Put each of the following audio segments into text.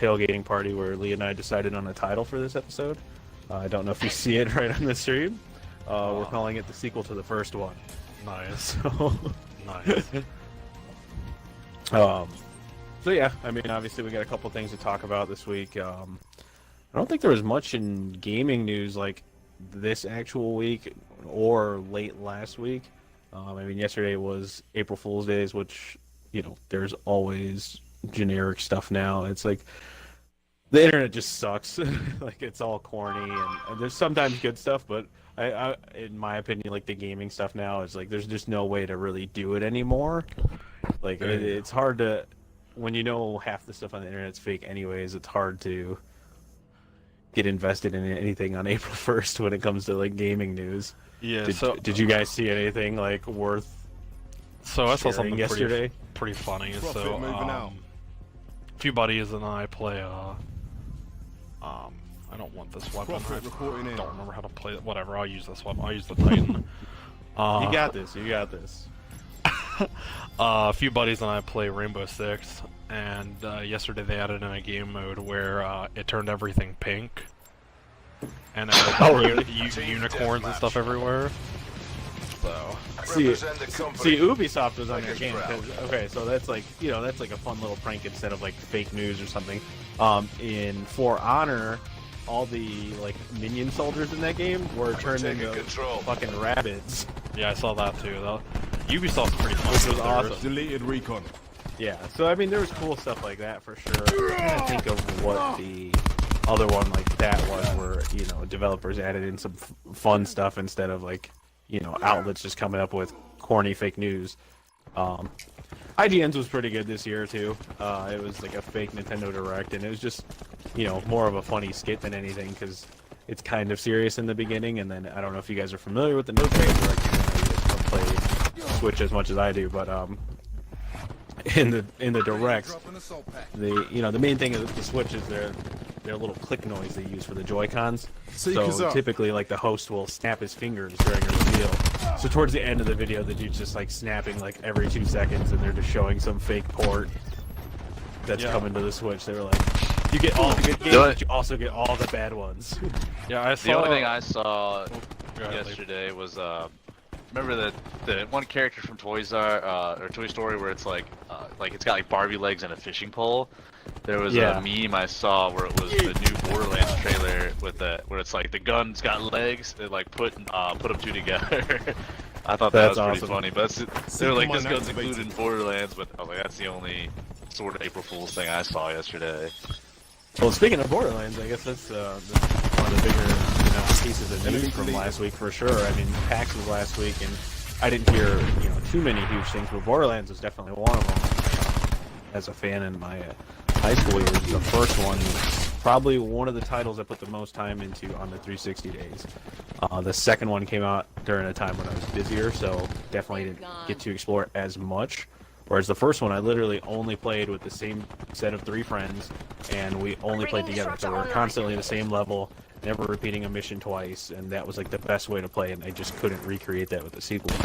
tailgating party where Lee and I decided on a title for this episode. I don't know if you see it right on the stream. We're calling it the sequel to the first one. Nice. So, Nice. So yeah, I mean, obviously we got a couple things to talk about this week. I don't think there was much in gaming news like this actual week or late last week. I mean, yesterday was April Fool's Days, which, you know, there's always generic stuff now. It's like the internet just sucks. Like, it's all corny, and there's sometimes good stuff, but I, in my opinion, like the gaming stuff now is like there's just no way to really do it anymore. Like it's hard to, when you know half the stuff on the internet's fake anyways, it's hard to get invested in anything on April 1st when it comes to like gaming news. Yeah. Did you guys see anything like worth? So I saw something yesterday. Pretty funny. So a few buddies and I play. I don't want this weapon. I don't remember how to play it. Whatever. I'll use this weapon. I'll use the Titan. You got this. You got this. A few buddies and I play Rainbow Six, and yesterday they added in a game mode where it turned everything pink, and unicorns and stuff everywhere. So see, Ubisoft was on their game. Okay, so that's like, you know, that's like a fun little prank instead of like fake news or something. In For Honor, all the like minion soldiers in that game were turned into fucking rabbits. Yeah, I saw that too. Ubisoft's pretty fun. Which was awesome. Deleted recon. Yeah, so I mean, there was cool stuff like that for sure. I can't think of what the other one like that was, where, you know, developers added in some fun stuff instead of like, you know, outlets just coming up with corny fake news. IGN's was pretty good this year too. It was like a fake Nintendo Direct, and it was just, you know, more of a funny skit than anything, because it's kind of serious in the beginning, and then I don't know if you guys are familiar with the Nintendo Direct. You don't play Switch as much as I do, but in the directs, the main thing of the Switch is their little click noise they use for the Joy-Cons. So typically, like, the host will snap his fingers during a reveal. So towards the end of the video, the dude's just like snapping like every 2 seconds, and they're just showing some fake port that's coming to the Switch. They were like, you get all the good games, but you also get all the bad ones. Yeah, I saw. The only thing I saw yesterday was remember the one character from Toy Story where it's like it's got like Barbie legs and a fishing pole. There was a meme I saw where it was the new Borderlands trailer with where it's like the gun's got legs. They like put them two together. I thought that was pretty funny. But they were like, this gun's included in Borderlands, but I was like, that's the only sort of April Fool's thing I saw yesterday. Well, speaking of Borderlands, I guess that's one of the bigger, you know, pieces of news from last week for sure. I mean, PAX was last week, and I didn't hear, you know, too many huge things, but Borderlands was definitely one of them. As a fan in my high school years, the first one, probably one of the titles I put the most time into on the 360 days. The second one came out during a time when I was busier, so definitely didn't get to explore it as much. Whereas the first one, I literally only played with the same set of 3 friends, and we only played together. So we were constantly at the same level, never repeating a mission twice, and that was like the best way to play, and I just couldn't recreate that with the sequel.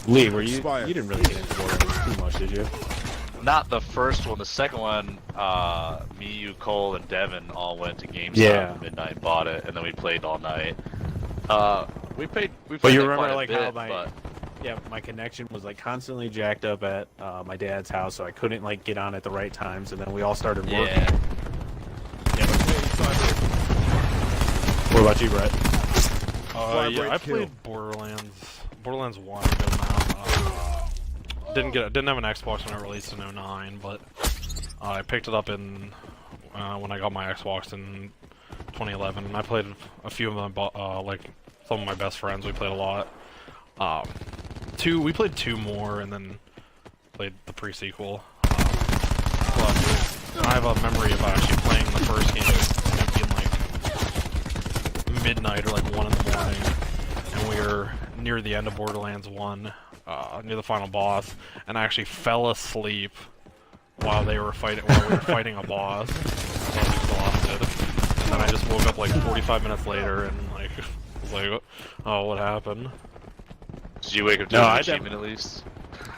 Lee, you didn't really get into Borderlands too much, did you? Not the first one. The second one, me, you, Cole, and Devin all went to GameStop at midnight and bought it, and then we played all night. We played but you remember like bit, how my connection was like constantly jacked up at my dad's house, so I couldn't like get on at the right times, and then we all started working. Yeah. What about you, Brett? Yeah, I played Borderlands 1 a good amount. Didn't have an Xbox when it released in 2009, but I picked it up in when I got my Xbox in 2011, and I played a few of them, like some of my best friends. We played a lot. We played 2 more, and then played the pre-sequel. But I have a memory of actually playing the first game and it being like midnight or like 1 in the morning, and we were near the end of Borderlands 1, near the final boss, and I actually fell asleep while we were fighting a boss. So I was exhausted, and then I just woke up like 45 minutes later and like was like, oh, what happened? Did you wake up to an achievement at least?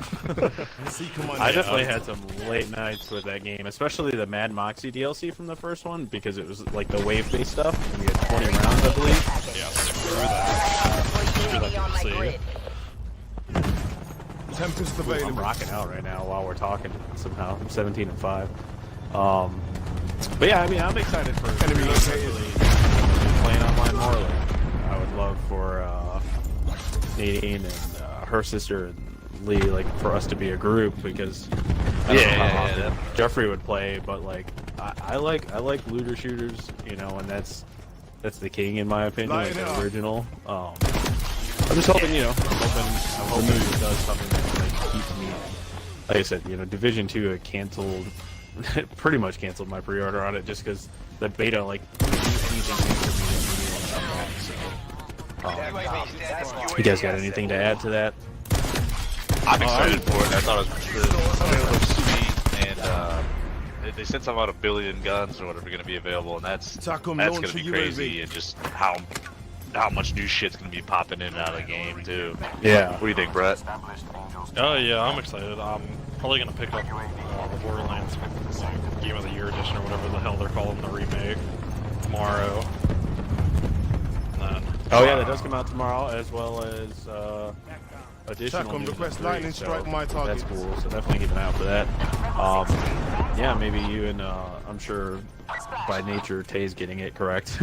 I definitely had some late nights with that game, especially the Mad Moxie DLC from the first one, because it was like the wave-based stuff. We had 20 rounds, I believe. Yeah, screw that. Screw that DLC. Tempest I'm available. rocking out right now while we're talking. Somehow, I'm 17-5. But yeah, I mean, I'm excited for Enemy located. playing online more. Like, I would love for Nadine and her sister and Lee, like, for us to be a group, because I don't know how often Jeffrey would play, but like I like looter shooters, you know, and that's the king in my opinion, like the original. I'm just hoping, you know, I'm hoping it does something that like keeps me. Like I said, you know, Division 2 had canceled, pretty much canceled my pre-order on it just because the beta like didn't do anything new for me. You guys got anything to add to that? I'm excited for it. I thought it was sweet, and they said something about 1 billion guns or whatever going to be available, and that's going to be crazy, and just how much new shit's going to be popping in and out of the game too. Yeah. What do you think, Brett? Oh yeah, I'm excited. I'm probably gonna pick up the Borderlands Game of the Year edition or whatever the hell they're calling the remake tomorrow. Oh yeah, that does come out tomorrow, as well as additional news request on lightning 3, strike so my target. that's cool. So definitely keep an eye out for that. Yeah, maybe you and I'm sure by nature Tay's getting it correct.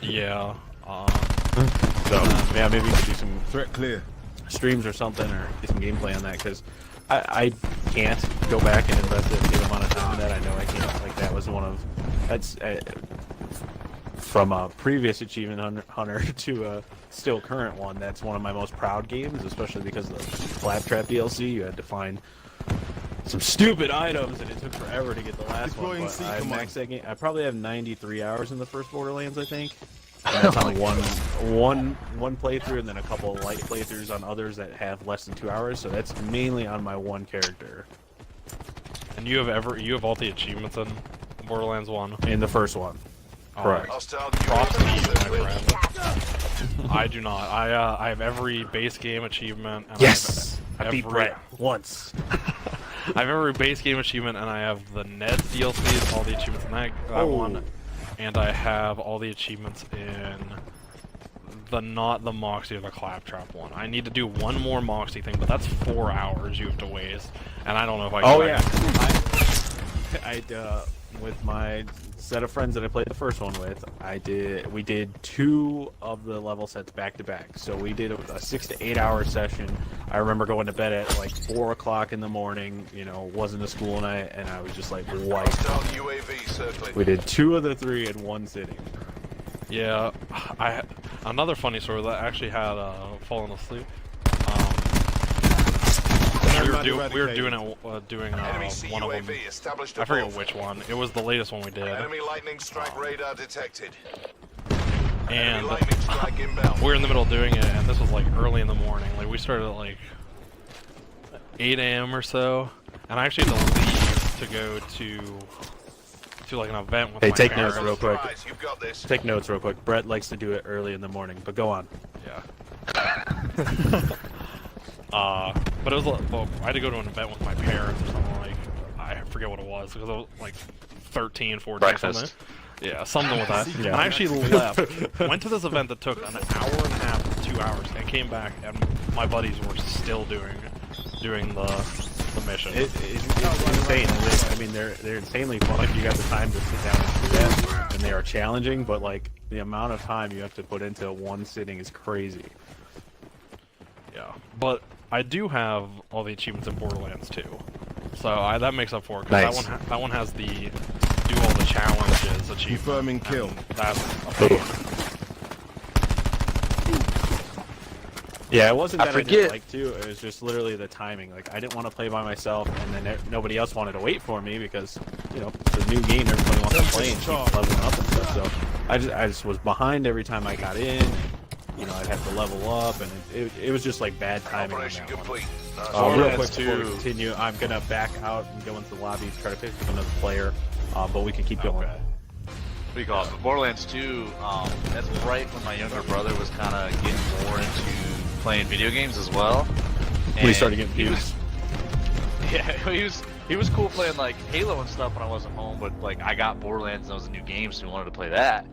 Yeah. So yeah, maybe we could do some Threat clear. streams or something, or get some gameplay on that, because I can't go back and invest a good amount of time in that. I know I can't. Like, that was one of that's from a previous achievement hunter to a still current one. That's one of my most proud games, especially because of the Claptrap DLC. You had to find some stupid items, and it took forever to get the last one. But I maxed that game. I probably have 93 hours in the first Borderlands, I think. And that's on one playthrough, and then a couple of light playthroughs on others that have less than 2 hours. So that's mainly on my one character. And you have all the achievements in Borderlands 1? In the first one. Correct. Props to you, my friend. I do not. I have every base game achievement. And Yes! I beat Brett once. I have every base game achievement, and I have the Ned DLCs, all the achievements in that one. And I have all the achievements in not the Moxie or the Claptrap one. I need to do one more Moxie thing, but that's 4 hours you have to waste, and I don't know if I can. Oh yeah, I with my set of friends that I played the first one with, we did 2 of the level sets back to back. So we did a 6 to 8 hour session. I remember going to bed at like 4 o'clock in the morning. You know, wasn't a school night, and I was just like wiped. We did 2 of the 3 in one sitting. Yeah, another funny story that I actually had fallen asleep. We were doing one of them. I forget which one. It was the latest one we did. Enemy lightning strike radar detected. And we were in the middle of doing it, and this was like early in the morning. Like, we started at like 8 a.m. or so, and I actually had to leave to go to like an event with my take parents. notes real quick. Take notes real quick. Brett likes to do it early in the morning, but go on. Yeah. But it was like, well, I had to go to an event with my parents or something, like, I forget what it was, because I was like 13, 14 or something. Yeah, something with that. Yeah. And I actually left, went to this event that took an hour and a half to 2 hours, and came back, and my buddies were still doing the mission. It's insane. I mean, they're insanely fun if you got the time to sit down and do that, and they are challenging, but like the amount of time you have to put into one sitting is crazy. Yeah, but I do have all the achievements in Borderlands 2, so that makes up for it, because that one has the do all the challenges achievement. Confirming kill. That's Yeah, it wasn't that I didn't like to. It was just literally the timing. Like, I didn't want to play by myself, and then nobody else wanted to wait for me because, you know, it's a new game. Everybody wants to play and keep leveling up and stuff. So I just was behind every time I got in. You know, I'd have to level up, and it was just like bad timing on that one. Real quick before we continue, I'm gonna back out and go into the lobby to try to pick up another player, but we can keep going. What do you call it? Borderlands 2, that's right when my younger brother was kind of getting more into playing video games as well. And we started getting views. Yeah, he was cool playing like Halo and stuff when I wasn't home, but like I got Borderlands and that was a new game, so he wanted to play that.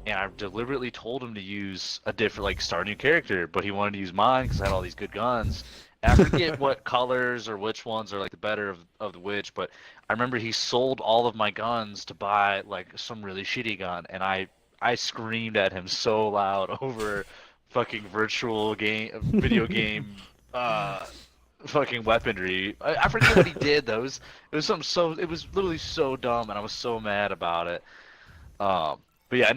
And I deliberately told him to use a different, like, start a new character, but he wanted to use mine because I had all these good guns. And I forget what colors or which ones are like the better of the which, but I remember he sold all of my guns to buy like some really shitty gun, and I screamed at him so loud over fucking video game fucking weaponry. I forget what he did though. It was something it was literally so dumb, and I was so mad about it. But yeah, I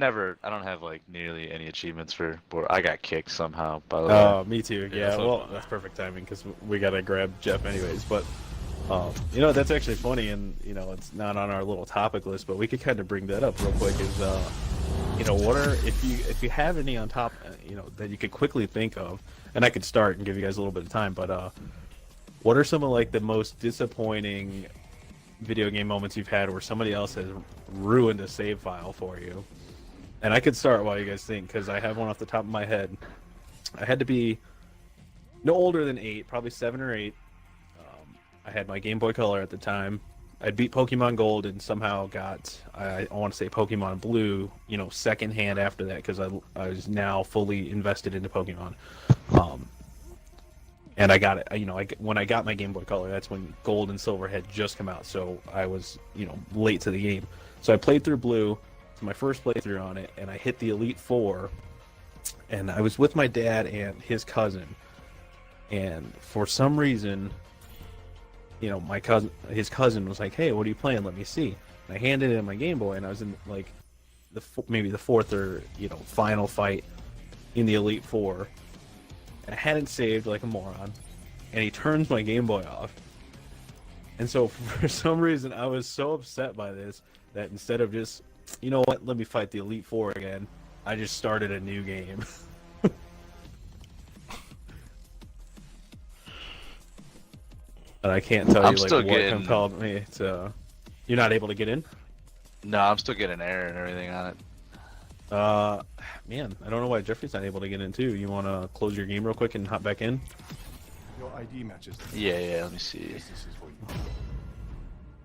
don't have like nearly any achievements for I got kicked somehow, by the way. Oh, me too. Yeah, Yeah, well, that's perfect timing because we gotta grab Jeff anyways. But you know, that's actually funny, and you know, it's not on our little topic list, but we could kind of bring that up real quick. Is you know, what are if you have any on top, you know, that you could quickly think of, and I could start and give you guys a little bit of time, but what are some of like the most disappointing video game moments you've had where somebody else has ruined a save file for you? And I could start while you guys think, because I have one off the top of my head. I had to be no older than 8, probably 7 or 8. I had my Game Boy Color at the time. I'd beat Pokemon Gold and somehow got, I want to say Pokemon Blue, you know, second hand after that, because I was now fully invested into Pokemon. And I got it, you know, when I got my Game Boy Color, that's when Gold and Silver had just come out, so I was, you know, late to the game. So I played through Blue. It's my first playthrough on it, and I hit the Elite Four, and I was with my dad and his cousin, and for some reason, you know, his cousin was like, "Hey, what are you playing? Let me see." And I handed him my Game Boy, and I was in like maybe the fourth or, you know, final fight in the Elite Four, and I hadn't saved like a moron, and he turns my Game Boy off, and so for some reason I was so upset by this that instead of just, you know what, let me fight the Elite Four again, I just started a new game. And I can't tell you like what compelled me to. You're not able to get in? No, I'm still getting error and everything on it. Man, I don't know why Jeffrey's not able to get in too. You want to close your game real quick and hop back in? Your ID matches. Yeah, let me see.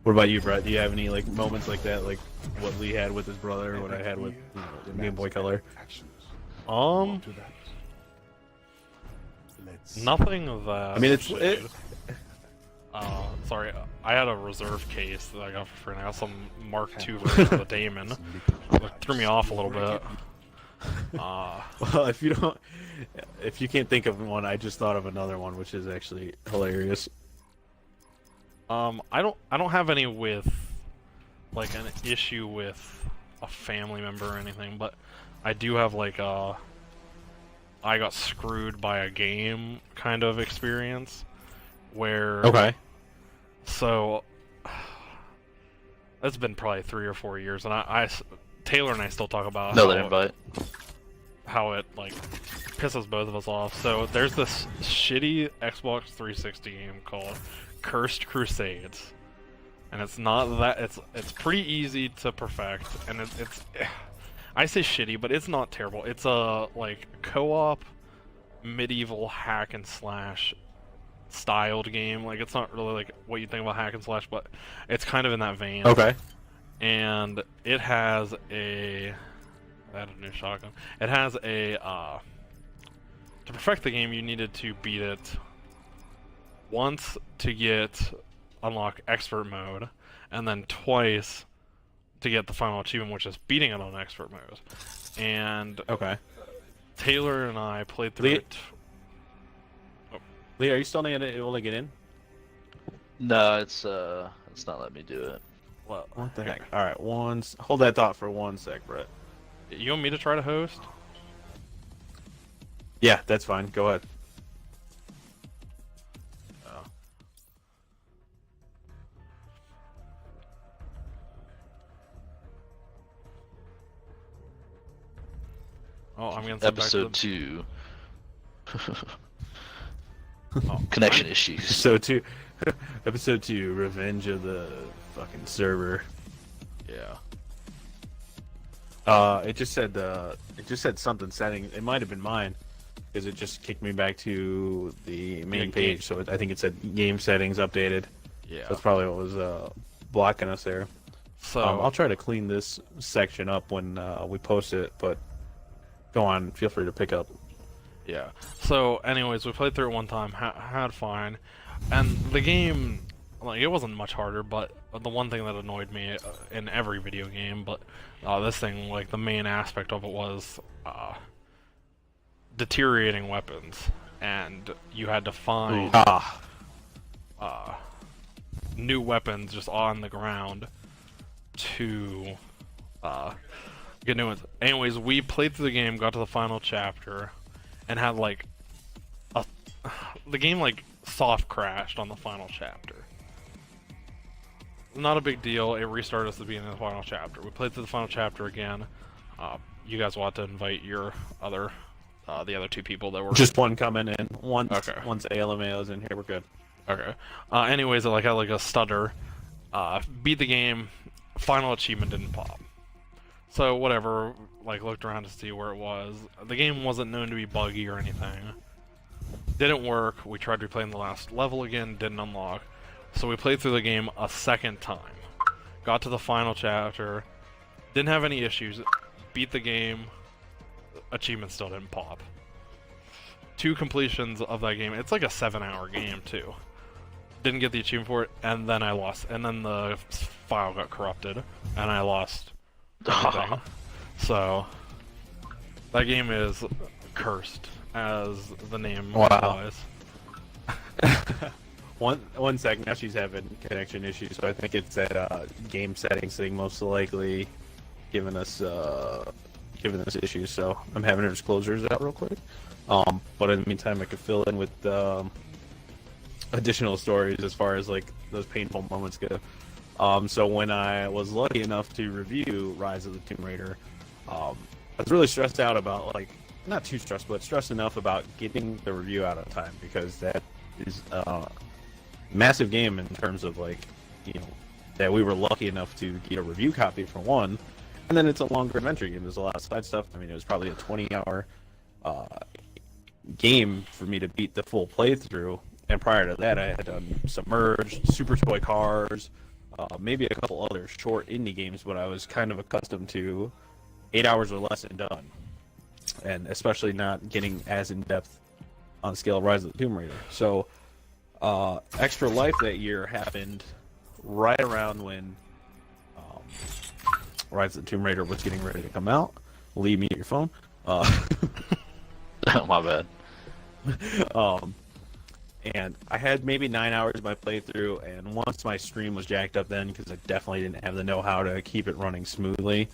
What about you, Brett? Do you have any like moments like that, like what Lee had with his brother, or what I had with, you know, the Game Boy Color? Nothing of that. I mean, it's sorry, I had a reserve case that I got for free. And I got some Mark II version of the Damon. It threw me off a little bit. Well, if you can't think of one, I just thought of another one, which is actually hilarious. I don't have any with like an issue with a family member or anything, but I do have like I got screwed by a game kind of experience where. Okay. So it's been probably 3 or 4 years, and Taylor and I still talk about how it like pisses both of us off. So there's this shitty Xbox 360 game called Cursed Crusades, and it's not that it's pretty easy to perfect, and it's I say shitty, but it's not terrible. It's a like co-op medieval hack and slash styled game. Like, it's not really like what you think about hack and slash, but it's kind of in that vein. Okay. And it has I had a new shotgun. It has a to perfect the game, you needed to beat it once to unlock expert mode, and then twice to get the final achievement, which is beating it on expert mode. And okay, Taylor and I played through it. Lee, are you still not able to get in? No, it's not letting me do it. Well, what the heck? All right, hold that thought for 1 sec, Brett. You want me to try to host? Yeah, that's fine. Go ahead. Oh, I'm gonna episode 2. Connection issues. Episode 2, Revenge of the fucking server. Yeah. It just said something setting. It might have been mine, because it just kicked me back to the main page. So I think it said game settings updated. Yeah. That's probably what was blocking us there. So I'll try to clean this section up when we post it, but go on, feel free to pick up. yeah. So anyways, we played through it one time, had fine, and the game, like, it wasn't much harder, but the one thing that annoyed me in every video game, but this thing, like, the main aspect of it was deteriorating weapons, and you had to find new weapons just on the ground to get new ones. Anyways, we played through the game, got to the final chapter, and had like the game like soft crashed on the final chapter. Not a big deal. It restarted us at the beginning of the final chapter. We played through the final chapter again. You guys will have to invite your other the other two people that were Just one coming in. Once ALMAO's in here, we're good. Okay. Anyways, I had like a stutter. Beat the game. Final achievement didn't pop. So whatever. Like, looked around to see where it was. The game wasn't known to be buggy or anything. Didn't work. We tried replaying the last level again. Didn't unlock. So we played through the game a second time. Got to the final chapter. Didn't have any issues. Beat the game. Achievement still didn't pop. 2 completions of that game. It's like a 7-hour game too. Didn't get the achievement for it, and then I lost. And then the file got corrupted, and I lost everything. So that game is cursed, as the name implies. One second. Now she's having connection issues, so I think it's that game settings thing most likely giving us issues. So I'm having her just close hers out real quick. But in the meantime, I could fill in with additional stories as far as like those painful moments go. So when I was lucky enough to review Rise of the Tomb Raider, I was really stressed out about, like, not too stressed, but stressed enough about getting the review out on time, because that is a massive game in terms of, like, you know, that we were lucky enough to get a review copy for one, and then it's a longer adventure game. There's a lot of side stuff. I mean, it was probably a 20-hour game for me to beat the full playthrough, and prior to that I had done Submerged, Super Toy Cars, maybe a couple other short indie games, but I was kind of accustomed to 8 hours or less and done, and especially not getting as in-depth on the scale of Rise of the Tomb Raider. So Extra Life that year happened right around when Rise of the Tomb Raider was getting ready to come out. Leave me your phone. My bad. And I had maybe 9 hours of my playthrough, and once my stream was jacked up then, because I definitely didn't have the know-how to keep it running smoothly,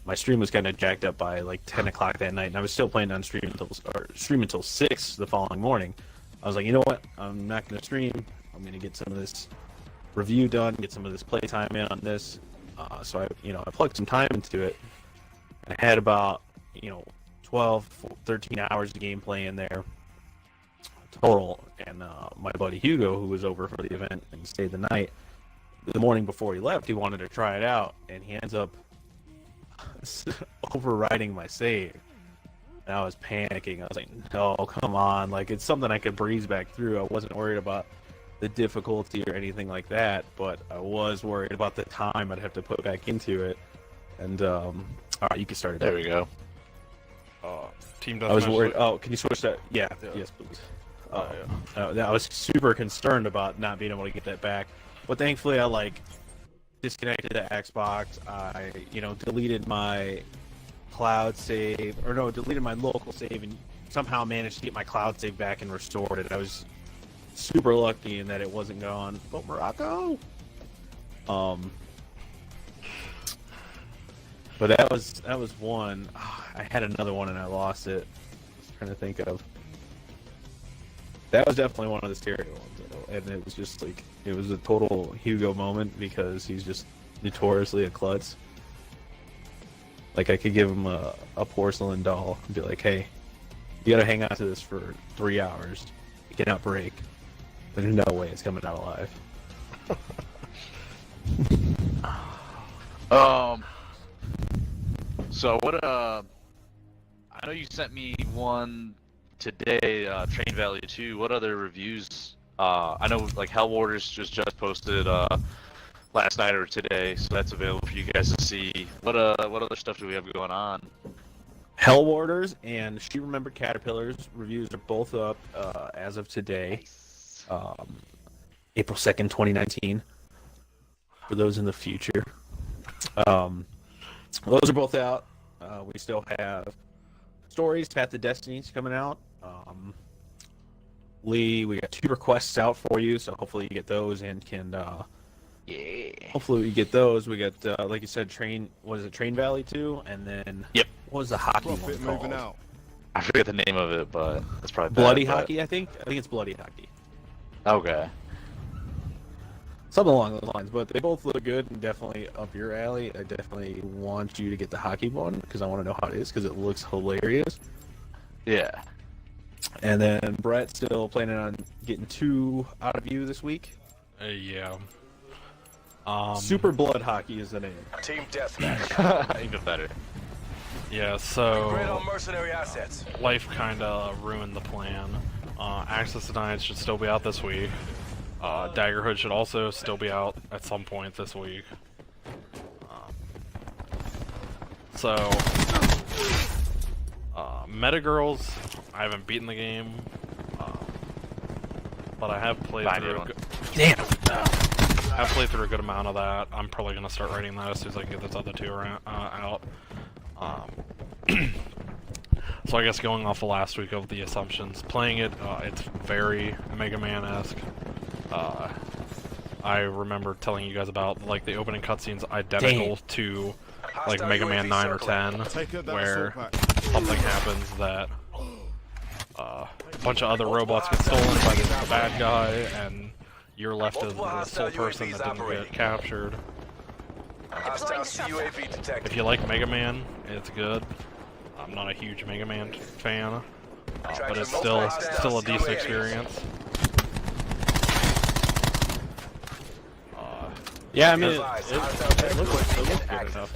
my stream was kind of jacked up by like 10 o'clock that night, and I was still planning on stream until 6 the following morning. I was like, you know what? I'm not going to stream. I'm going to get some of this review done, get some of this playtime in on this. So I plugged some time into it. And I had about 12, 13 hours of gameplay in there total. And my buddy Hugo, who was over for the event and stayed the night, the morning before he left, he wanted to try it out, and he ends up overriding my save. And I was panicking. I was like, no, come on. Like, it's something I could breeze back through. I wasn't worried about the difficulty or anything like that, but I was worried about the time I'd have to put back into it. And all right, you can start it. There we go. Team I was worried. deathmatch. Oh, can you switch that? Yeah. Yes, please. I was super concerned about not being able to get that back, but thankfully I disconnected the Xbox. I deleted my cloud save, or no, deleted my local save, and somehow managed to get my cloud save back and restored it. I was super lucky in that it wasn't gone. But Morocco. But that was one. I had another one and I lost it. I was trying to think of. That was definitely one of the stereo ones, and it was just like, it was a total Hugo moment because he's just notoriously a klutz. Like, I could give him a porcelain doll and be like, hey, you gotta hang on to this for 3 hours. It cannot break. There's no way it's coming out alive. So what, I know you sent me one today, Train Valley 2. What other reviews I know like Hell Warders just posted last night or today, so that's available for you guys to see. What other stuff do we have going on? Hell Warders and She Remembered Caterpillars reviews are both up as of today, April 2nd, 2019. For those in the future, those are both out. We still have Stories, Path to Destiny's coming out. Lee, we got 2 requests out for you, so hopefully you get those and can. Yeah. Hopefully we get those. We got, like you said, Train Valley 2, and then Yep. What was the hockey one Profit called? moving out. I forget the name of it, but that's probably Bloody bad, Hockey, I think. I think it's Bloody Hockey. Okay. Something along those lines, but they both look good and definitely up your alley. I definitely want you to get the hockey one because I want to know how it is because it looks hilarious. Yeah. And then Brett's still planning on getting 2 out of you this week. Yeah. Super Blood Hockey is the name. Team deathmatch. Even better. Yeah, Grid so on mercenary assets. life kind of ruined the plan. Access Denied should still be out this week. Daggerhood should also still be out at some point this week. Metagirls, I haven't beaten the game, but I have played through. I've played through a good amount of that. I'm probably gonna start writing that as soon as I can get those other 2 out. So I guess going off the last week of the assumptions, playing it, it's very Mega Man-esque. I remember telling you guys about like the opening cutscenes identical to like Mega Man 9 or 10, where something happens that a bunch of other robots get stolen by the bad guy, and you're left as the sole person that didn't get captured. Hostile UAV detected. If you like Mega Man, it's good. I'm not a huge Mega Man fan, but it's still a decent experience. Yeah, I mean, it looks good enough.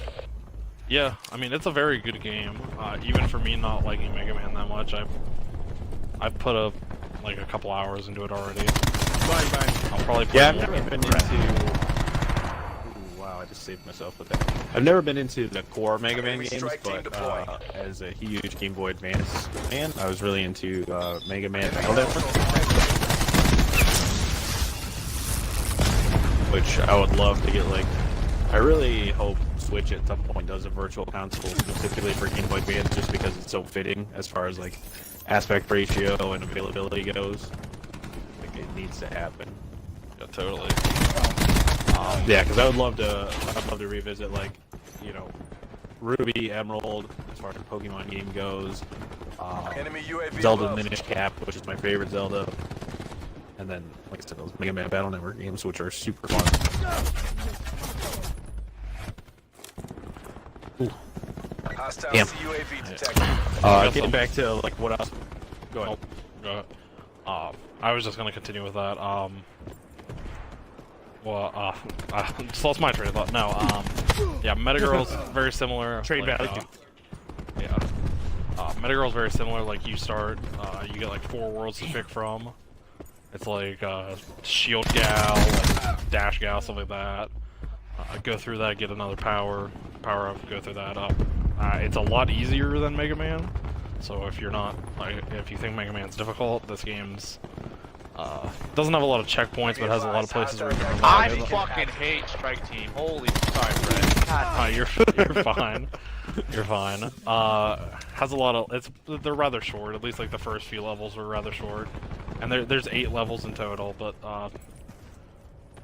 Yeah, I mean, it's a very good game. Even for me not liking Mega Man that much, I've put like a couple hours into it already. I'll probably play Yeah, I've more. never been into. Ooh, wow, I just saved myself with that. I've never been into the core Mega Man games, but as a huge Game Boy Advance fan, I was really into Mega Man which I would love to get. Like, I really hope Switch at some point does a virtual console specifically for Game Boy Advance, just because it's so fitting as far as like aspect ratio and availability goes. Like, it needs to happen. Yeah, totally. Yeah, because I would love to revisit, like, you know, Ruby, Emerald, as far as the Pokemon game goes. Enemy UAV Zelda above. Minish Cap, which is my favorite Zelda. And then, like I said, those Mega Man Battle Network games, which are super fun. Hostile Damn. UAV detected. Getting back to, like, what else? Go ahead. Go ahead. I was just gonna continue with that. I just lost my train of thought. No, yeah, Metagirl's very similar. Trade like, value. Yeah. Metagirl's very similar. Like, you start, you get like 4 worlds to pick from. It's like Shield Gal, like Dash Gal, stuff like that. Go through that, get another power up, go through that up. It's a lot easier than Mega Man. So if you're not, like, if you think Mega Man's difficult, this game's doesn't have a lot of checkpoints, but has a lot of places where you can I revive it. fucking hate Strike Team. Holy, sorry, Brett. God. You're fine. You're fine. Has a lot of they're rather short. At least like the first few levels were rather short, and there's 8 levels in total. But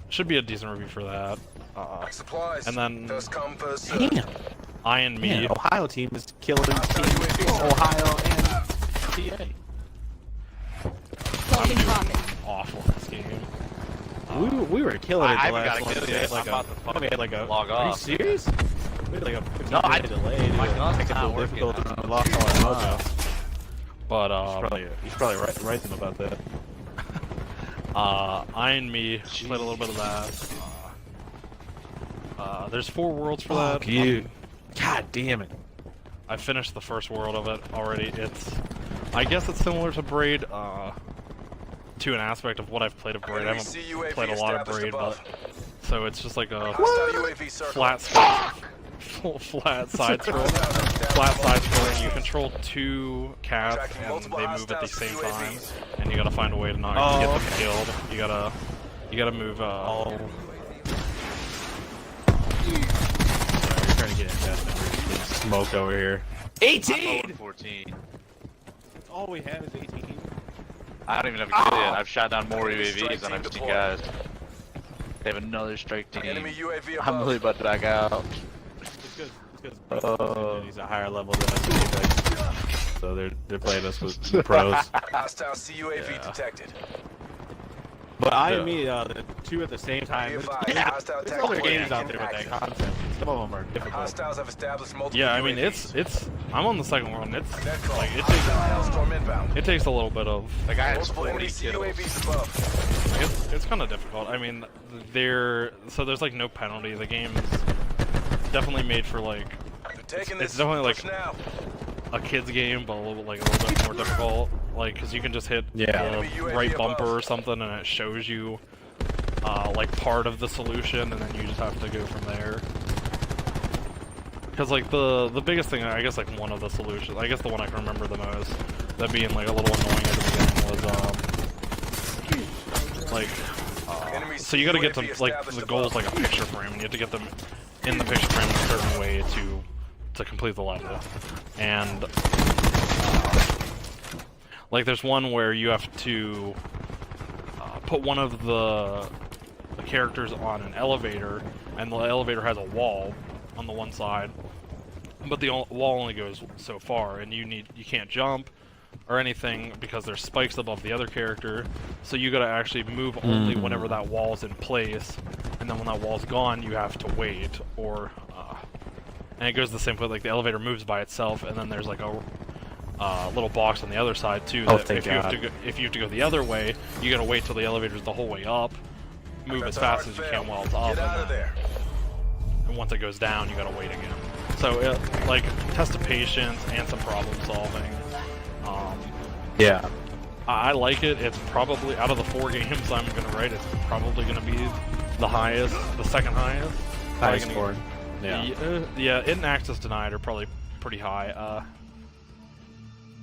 should be a decent review for that. Supplies. And then First come, first served. Damn. I and Me. Man, Ohio team is killing Ohio and TA. I'm doing awful in this game. We were killing it the I haven't last got one. a We good had like I'm about to a, we had like a. log Are you off. serious? We had like a 15 No, I- minute delay. my gun's Technical not working. difficulties. We lost all our mojo. But He's probably right them about that. I and Me played a little bit of that. There's 4 worlds for that. You. God damn it. I finished the first world of it already. I guess it's similar to Braid. to an aspect of what I've played of Braid. I Enemy haven't CUAV played a lot of established Braid, above. but so it's just like a Hostile UAV circle. flat side scroll, and you control 2 cats Tracking and multiple they move at the hostiles same to time, UAVs. and you gotta find a way to not get them killed. You gotta move. Sorry, you're trying to get investment. We're just getting smoked over here. 18! 14. All we have is 18. I don't even have a kill yet. I've shot down more Enemy UAVs strike than team I've seen deployed. guys. They have another strike team. Enemy UAV I'm above. really about to back out. It's because he's a higher level than us. Like, so they're playing us with the pros. Hostile CUAV detected. But the 2 at the same time. Be advised, There's hostile other tactical games out beacon there with that active. concept. Some of them are difficult. Hostiles have established multiple Yeah, I mean UAVs. it's. I'm on the second one. It's Net call. like Hostile Hellstorm inbound. it takes a little bit of. The guy has Multiple 40 enemy kills. CUAVs above. It's kind of difficult. I mean, there's like no penalty. The game's definitely made for like They're taking this. it's definitely like Push now. a kid's game, but a little bit more difficult. Like, cause you can just hit the Enemy UAV right above. bumper or something, and it shows you like part of the solution, and then you just have to go from there. Cause like the biggest thing, I guess, like one of the solutions, I guess the one I can remember the most, that being like a little annoying at the beginning was like Enemy so you gotta get them CUAV like established the goal is above. like a picture frame, and you have to get them in the picture frame in a certain way to complete the level. And like there's one where you have to put one of the characters on an elevator, and the elevator has a wall on the one side, but the wall only goes so far, and you can't jump or anything because there's spikes above the other character, so you gotta actually move only whenever that wall's in place, and then when that wall's gone, you have to wait, or and it goes the same way. Like the elevator moves by itself, and then there's like a little box on the other side too. Oh, That thank if you God. have to go the other way, you gotta wait till the elevator's the whole way up, move That's as a fast hard as you fail. can while it's up, Get out of and, then, there. and once it goes down, you gotta wait again. So like test of patience and some problem solving. Yeah. I like it. It's probably out of the 4 games I'm gonna write, it's probably gonna be the highest, the second highest. Highest Probably score. Yeah. yeah, it and Access Denied are probably pretty high.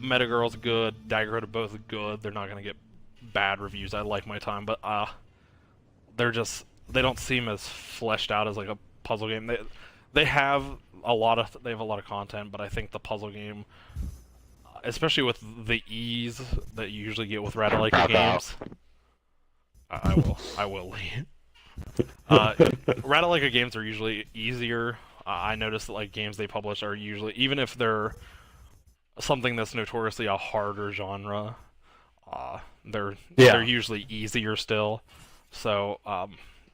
Metagirl's good, Daggerhood are both good. They're not gonna get bad reviews. I like my time, but they don't seem as fleshed out as like a puzzle game. They have a lot of content, but I think the puzzle game, especially with the ease that you usually get with Ratalaika games, I will leave. Ratalaika games are usually easier. I noticed that like games they publish are usually, even if they're something that's notoriously a harder genre, they're usually easier still. So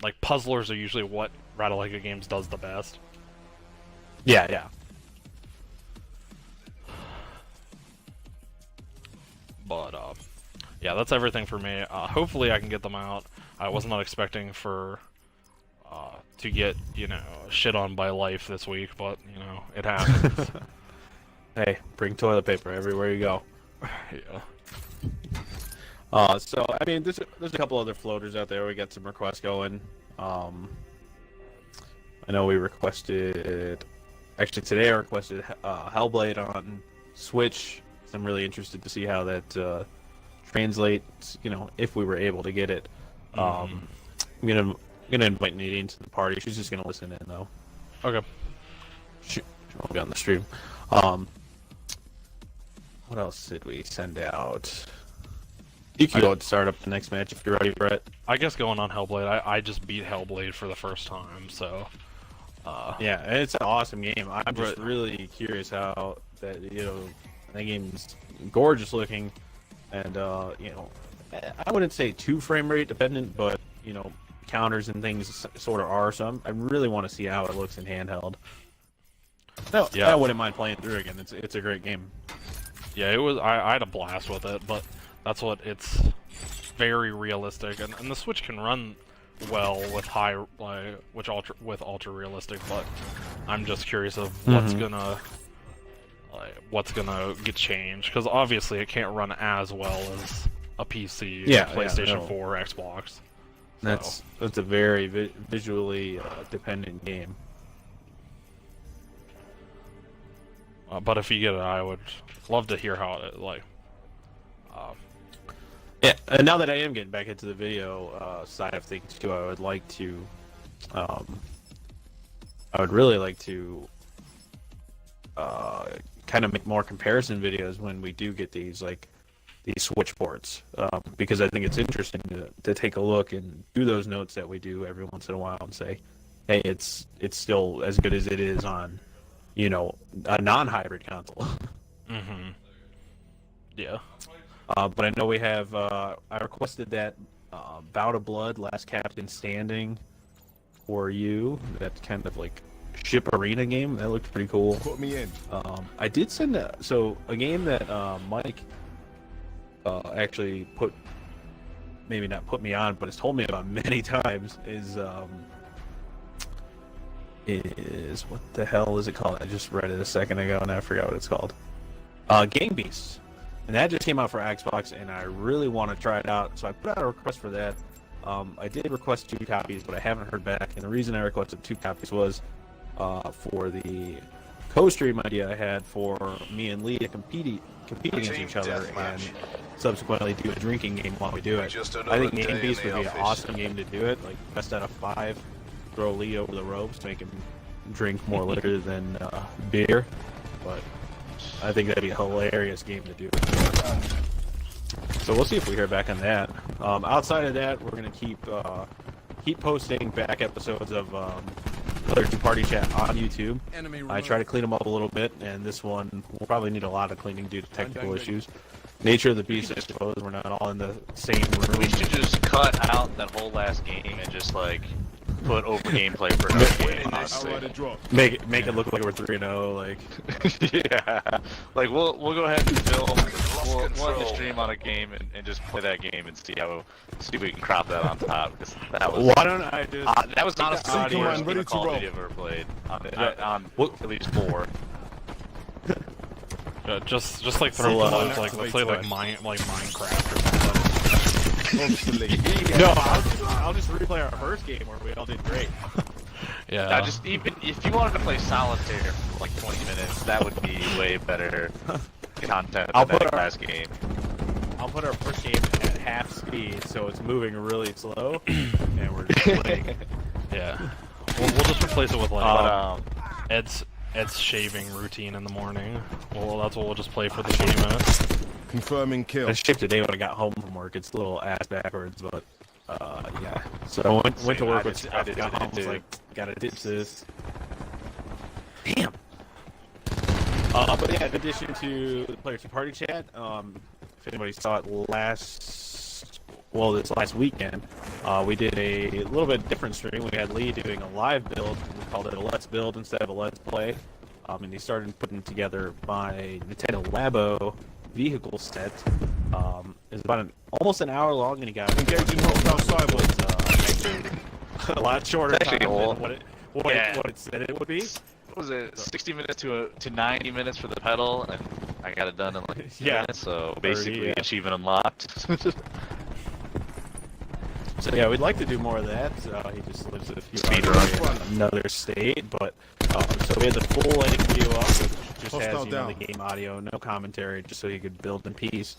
like puzzlers are usually what Ratalaika games does the best. Yeah, yeah. But yeah, that's everything for me. Hopefully I can get them out. I was not expecting to get, shit on by life this week, but it happens. Hey, bring toilet paper everywhere you go. Yeah. So I mean, there's a couple other floaters out there. We got some requests going. I know we requested. Actually, today I requested Hellblade on Switch. So I'm really interested to see how that translates. If we were able to get it. I'm gonna invite Nadine to the party. She's just gonna listen in though. Okay. She won't be on the stream. What else did we send out? You can go and start up the next match if you're ready, Brett. I guess going on Hellblade, I just beat Hellblade for the first time, so. Yeah, it's an awesome game. I'm just really curious how that that game's gorgeous looking, and I wouldn't say too frame rate dependent, but counters and things sort of are. So I really want to see how it looks in handheld. No, Yeah. I wouldn't mind playing through again. It's a great game. Yeah, it was. I had a blast with it, but that's what it's very realistic, and the Switch can run well with with ultra realistic. But I'm just curious of what's gonna get changed, because obviously it can't run as well as a PC, Yeah, PlayStation no. 4, Xbox. That's a very visually dependent game. But if you get it, I would love to hear how it like. Yeah, and now that I am getting back into the video side of things too, I would like to, I would really like to, kind of make more comparison videos when we do get these Switch ports, because I think it's interesting to take a look and do those notes that we do every once in a while and say, hey, it's still as good as it is on, you know, a non-hybrid console. Mm-hmm. Yeah. But I know we have, I requested that Bout of Blood, Last Captain Standing for you. That kind of like ship arena game. That looked pretty cool. Put me in. I did send a game that Mike actually maybe not put me on, but has told me about many times is what the hell is it called? I just read it a second ago and I forgot what it's called. Gang Beasts. And that just came out for Xbox, and I really want to try it out, so I put out a request for that. I did request 2 copies, but I haven't heard back, and the reason I requested 2 copies was for the co-stream idea I had for me and Lee to compete against each other and subsequently do a drinking game while we do it. I think Game Beast would be an awesome game to do it, like best out of 5, throw Lee over the ropes, make him drink more liquor than beer, but I think that'd be a hilarious game to do. So we'll see if we hear back on that. Outside of that, we're gonna keep posting back episodes of Player2PartyChat on YouTube. I try to clean them up a little bit, and this one will probably need a lot of cleaning due to technical issues. Nature of the beast, I suppose. We're not all in the same room. We should just cut out that whole last game and just like put over gameplay for another game, honestly. Make it look like we're 3-0, like. Yeah, like we'll go ahead and film. We'll end the stream on a game and just play that game and see if we can crop that on top, because that was. Why don't I just? That was honestly the worst game ready of to Call of roll. Duty I've ever played on at least 4. Just like throw let's play like Minecraft or something. No, I'll just replay our first game where we all did great. Yeah. Just even if you wanted to play solitaire for like 20 minutes, that would be way better content than that last game. I'll put our first game at half speed, so it's moving really slow, and we're just playing. Yeah. We'll just replace it with like Ed's shaving routine in the morning. Well, that's what we'll just play for the 20 minutes. Confirming kill. I shaved today when I got home from work. It's a little ass backwards, but yeah. So I went to work with stuff. Got home, was like, gotta ditch this. Damn. But yeah, in addition to Player2PartyChat, if anybody saw it this last weekend, we did a little bit different stream. We had Lee doing a live build. We called it a Let's Build instead of a Let's Play. And he started putting together my Nintendo Labo vehicle set. It's about almost an hour long, and he got Engaging hostile cyborgs. a lot shorter Actually, time well, than what it said it would be. What was it? 60 minutes to 90 minutes for the pedal, and I got it done in like 2 minutes. So basically, achievement unlocked. So yeah, we'd like to do more of that. He just lives a few Speed hours run. in another state, but so we had the full editing video up, which just Hostile has down. the game audio, no commentary, just so you could build in peace.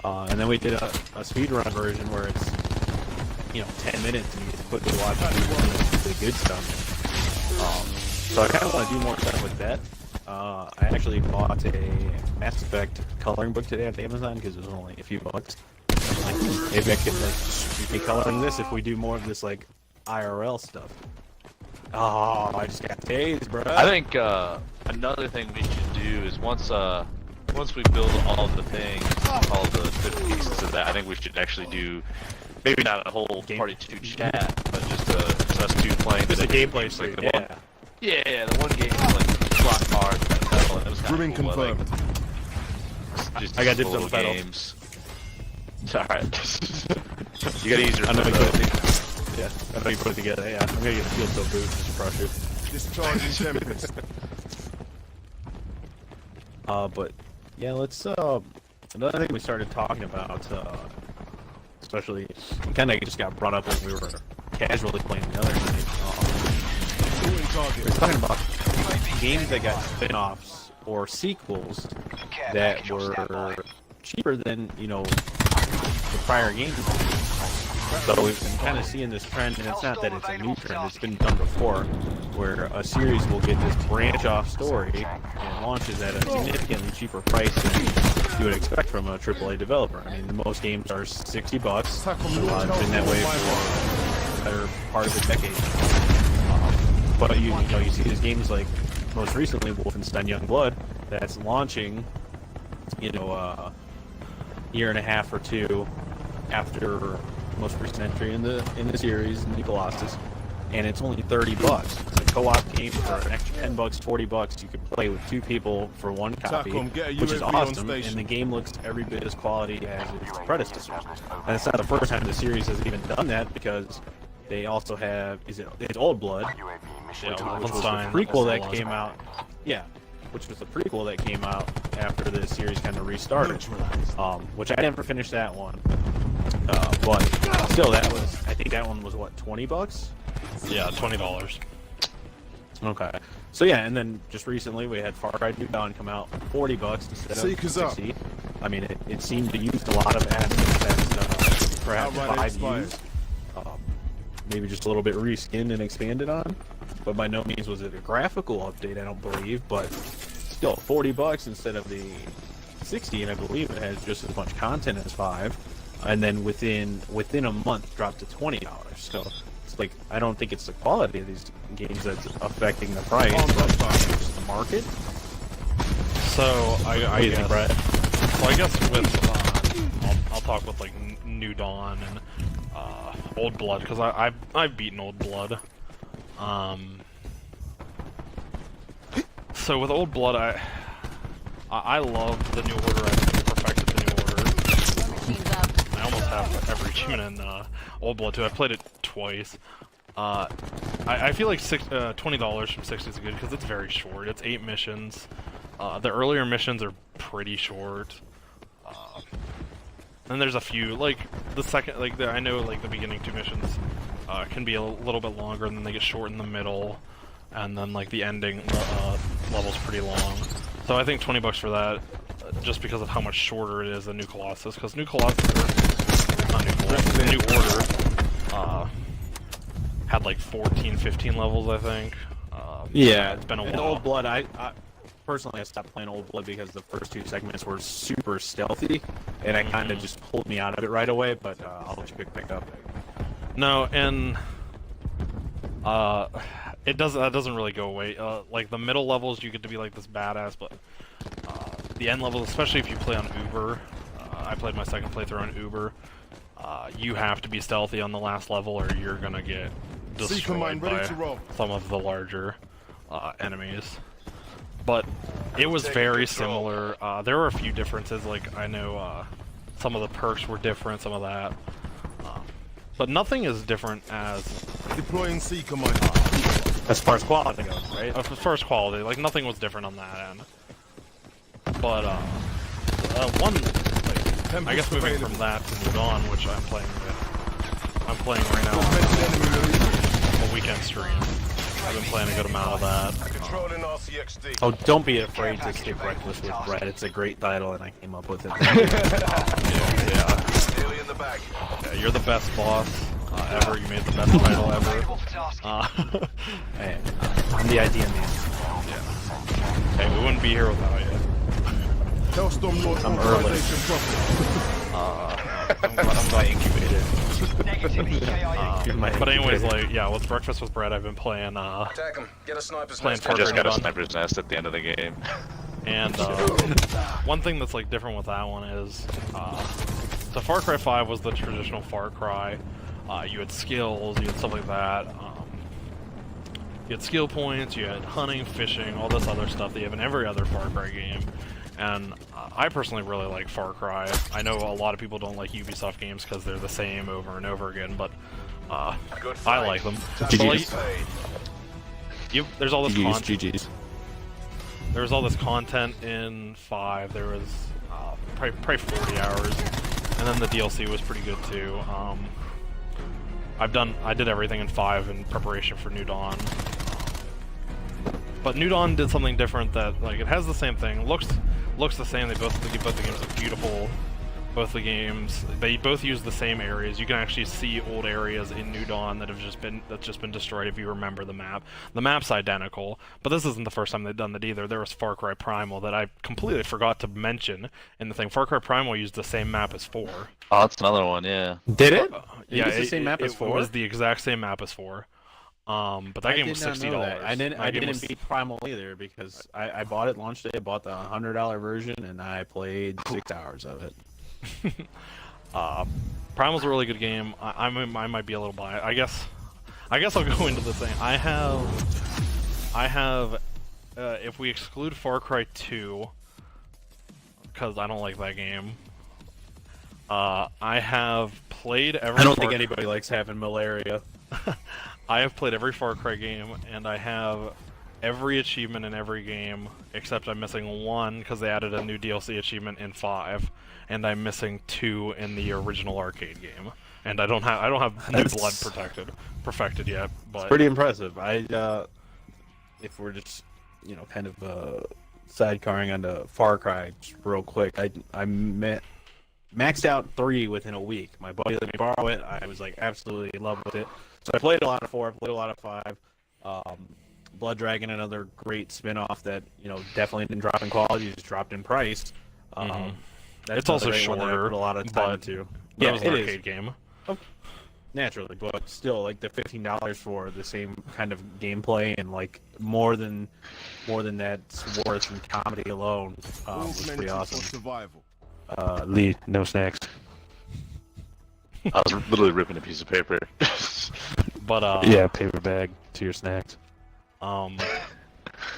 And then we did a speed run version where it's 10 minutes and you can quickly watch the good stuff. So I kind of want to do more stuff with that. I actually bought a Mass Effect coloring book today at Amazon because it was only a few bucks. Maybe I could just be coloring this if we do more of this like IRL stuff. Oh, I just got tased, bro. I think another thing we should do is once we build all of the things, all of the different pieces of that, I think we should actually do maybe not a whole Party 2 chat, but just us two playing. Just a gameplay like stream, yeah, the one game was like block cards. That was kind Grooming of cool, confirmed. Just I got dibs on little the pedal. games. It's alright. You gotta use your I know you foot, put it together. Yeah, I know you put it together. Yeah, I'm gonna get a field toe boot and just crush it. Discharging Tempest. But yeah, let's another thing we started talking about especially kind of just got brought up when we were casually playing the other night. We're talking about games that got spin-offs or sequels that were cheaper than, you know, the prior games. So we've been kind of seeing this trend, and it's not that it's a new trend, it's been done before, where a series will get this branch-off story and launches at a significantly cheaper price than you would expect from a AAA developer. I mean, most games are $60. It's been that way for the better part of a decade. But you know, you see these games like, most recently, Wolfenstein Youngblood, that's launching, you know, a year and a half or two after most recent entry in the series, New Colossus, and it's only $30. It's a co-op game for an extra $10, $40. You could play with 2 people for 1 copy, which is awesome. And the game looks every bit as quality as its predecessors. And it's not the first time the series has even done that, because they also have it's Old Blood, which was the prequel that came out. Yeah, which was the prequel that came out after the series kind of restarted. Which I never finished that one. But still, I think that one was what, $20? Yeah, $20. Okay. So yeah, and then just recently we had Far Cry New Dawn come out $40 instead of 60. I mean, it seemed to use a lot of assets that perhaps 5 used. Maybe just a little bit reskinned and expanded on. But by no means was it a graphical update, I don't believe. But still, $40 instead of the 60, and I believe it has just as much content as 5. And then within a month dropped to $20. So it's like, I don't think it's the quality of these games that's affecting the price, but just the market. So I guess, Brett? Well, I guess with I'll talk with like New Dawn and Old Blood, because I've beaten Old Blood. So with Old Blood, I love the New Order. I perfected the New Order. I almost have every achievement in Old Blood too. I played it twice. I feel like $20 from 60 is good because it's very short. It's 8 missions. The earlier missions are pretty short. And there's a few, like the second, like I know, like the beginning 2 missions can be a little bit longer, and then they get short in the middle, and then like the ending level's pretty long. So I think $20 for that, just because of how much shorter it is than New Colossus. Because New Colossus, not New Colossus, the New Order had like 14, 15 levels, I think. Yeah, it's been a while. In Old Blood, I personally, I stopped playing Old Blood because the first 2 segments were super stealthy, and it kind of just pulled me out of it right away, but I'll let you pick up. No, and that doesn't really go away. Like the middle levels, you get to be like this badass, but the end levels, especially if you play on Uber, I played my second playthrough on Uber, you have to be stealthy on the last level or you're gonna get destroyed by some of the larger enemies. But it was very similar. There were a few differences, like I know some of the perks were different, some of that. But nothing is different as deploying C command. As far as quality goes, right? As far as quality, like nothing was different on that end. But one, like, I guess moving from that to New Dawn, which I'm playing right now on a weekend stream. I've been playing a good amount of that. Oh, don't be afraid to skip Breakfast with Brett. It's a great title, and I came up with it. Yeah. Yeah, you're the best boss ever. You made the best title ever. Hey, I'm the idea man. Yeah. Hey, we wouldn't be here without you. I'm early. I'm not incubated. But anyways, like, yeah, with Breakfast with Bread, I've been playing, Get a sniper's playing nest. I just got a sniper's nest at the end of the game. And one thing that's like different with that one is, so Far Cry 5 was the traditional Far Cry. You had skills, you had stuff like that. You had skill points, you had hunting, fishing, all this other stuff that you have in every other Far Cry game. And I personally really like Far Cry. I know a lot of people don't like Ubisoft games because they're the same over and over again, but I like them. GG's. There's all this content. GG's. There was all this content in 5. There was probably 40 hours And then the DLC was pretty good too. I did everything in 5 in preparation for New Dawn. But New Dawn did something different that, like, it has the same thing, looks the same. Both the games look beautiful. Both the games, they both use the same areas. You can actually see old areas in New Dawn that's just been destroyed if you remember the map. The map's identical, but this isn't the first time they've done that either. There was Far Cry Primal that I completely forgot to mention in the thing. Far Cry Primal used the same map as 4. Oh, that's another one, yeah. Did it? Yeah, it's the same map as 4? It was the exact same map as 4. But that game was $60. I didn't beat Primal either because I bought it launch day. I bought the $100 version and I played 6 hours of it. Primal's a really good game. I might be a little biased. I guess I'll go into the thing. I have if we exclude Far Cry 2, because I don't like that game. I have played every. I don't think anybody likes having malaria. I have played every Far Cry game, and I have every achievement in every game, except I'm missing 1 because they added a new DLC achievement in 5, and I'm missing 2 in the original arcade game. And I don't have New Blood perfected yet. But it's pretty impressive. If we're just kind of sidecarring onto Far Cry just real quick, I maxed out 3 within a week. My buddy let me borrow it. I was like absolutely in love with it. So I played a lot of 4, played a lot of 5. Blood Dragon, another great spin-off that definitely didn't drop in quality, just dropped in price. It's also shorter, put a lot of time into. Yeah, it was an arcade game. Oh, naturally, but still, like the $15 for the same kind of gameplay and like more than that's worth in comedy alone was pretty awesome. Survival. Lee, no snacks. I was literally ripping a piece of paper. But yeah, paper bag to your snacks.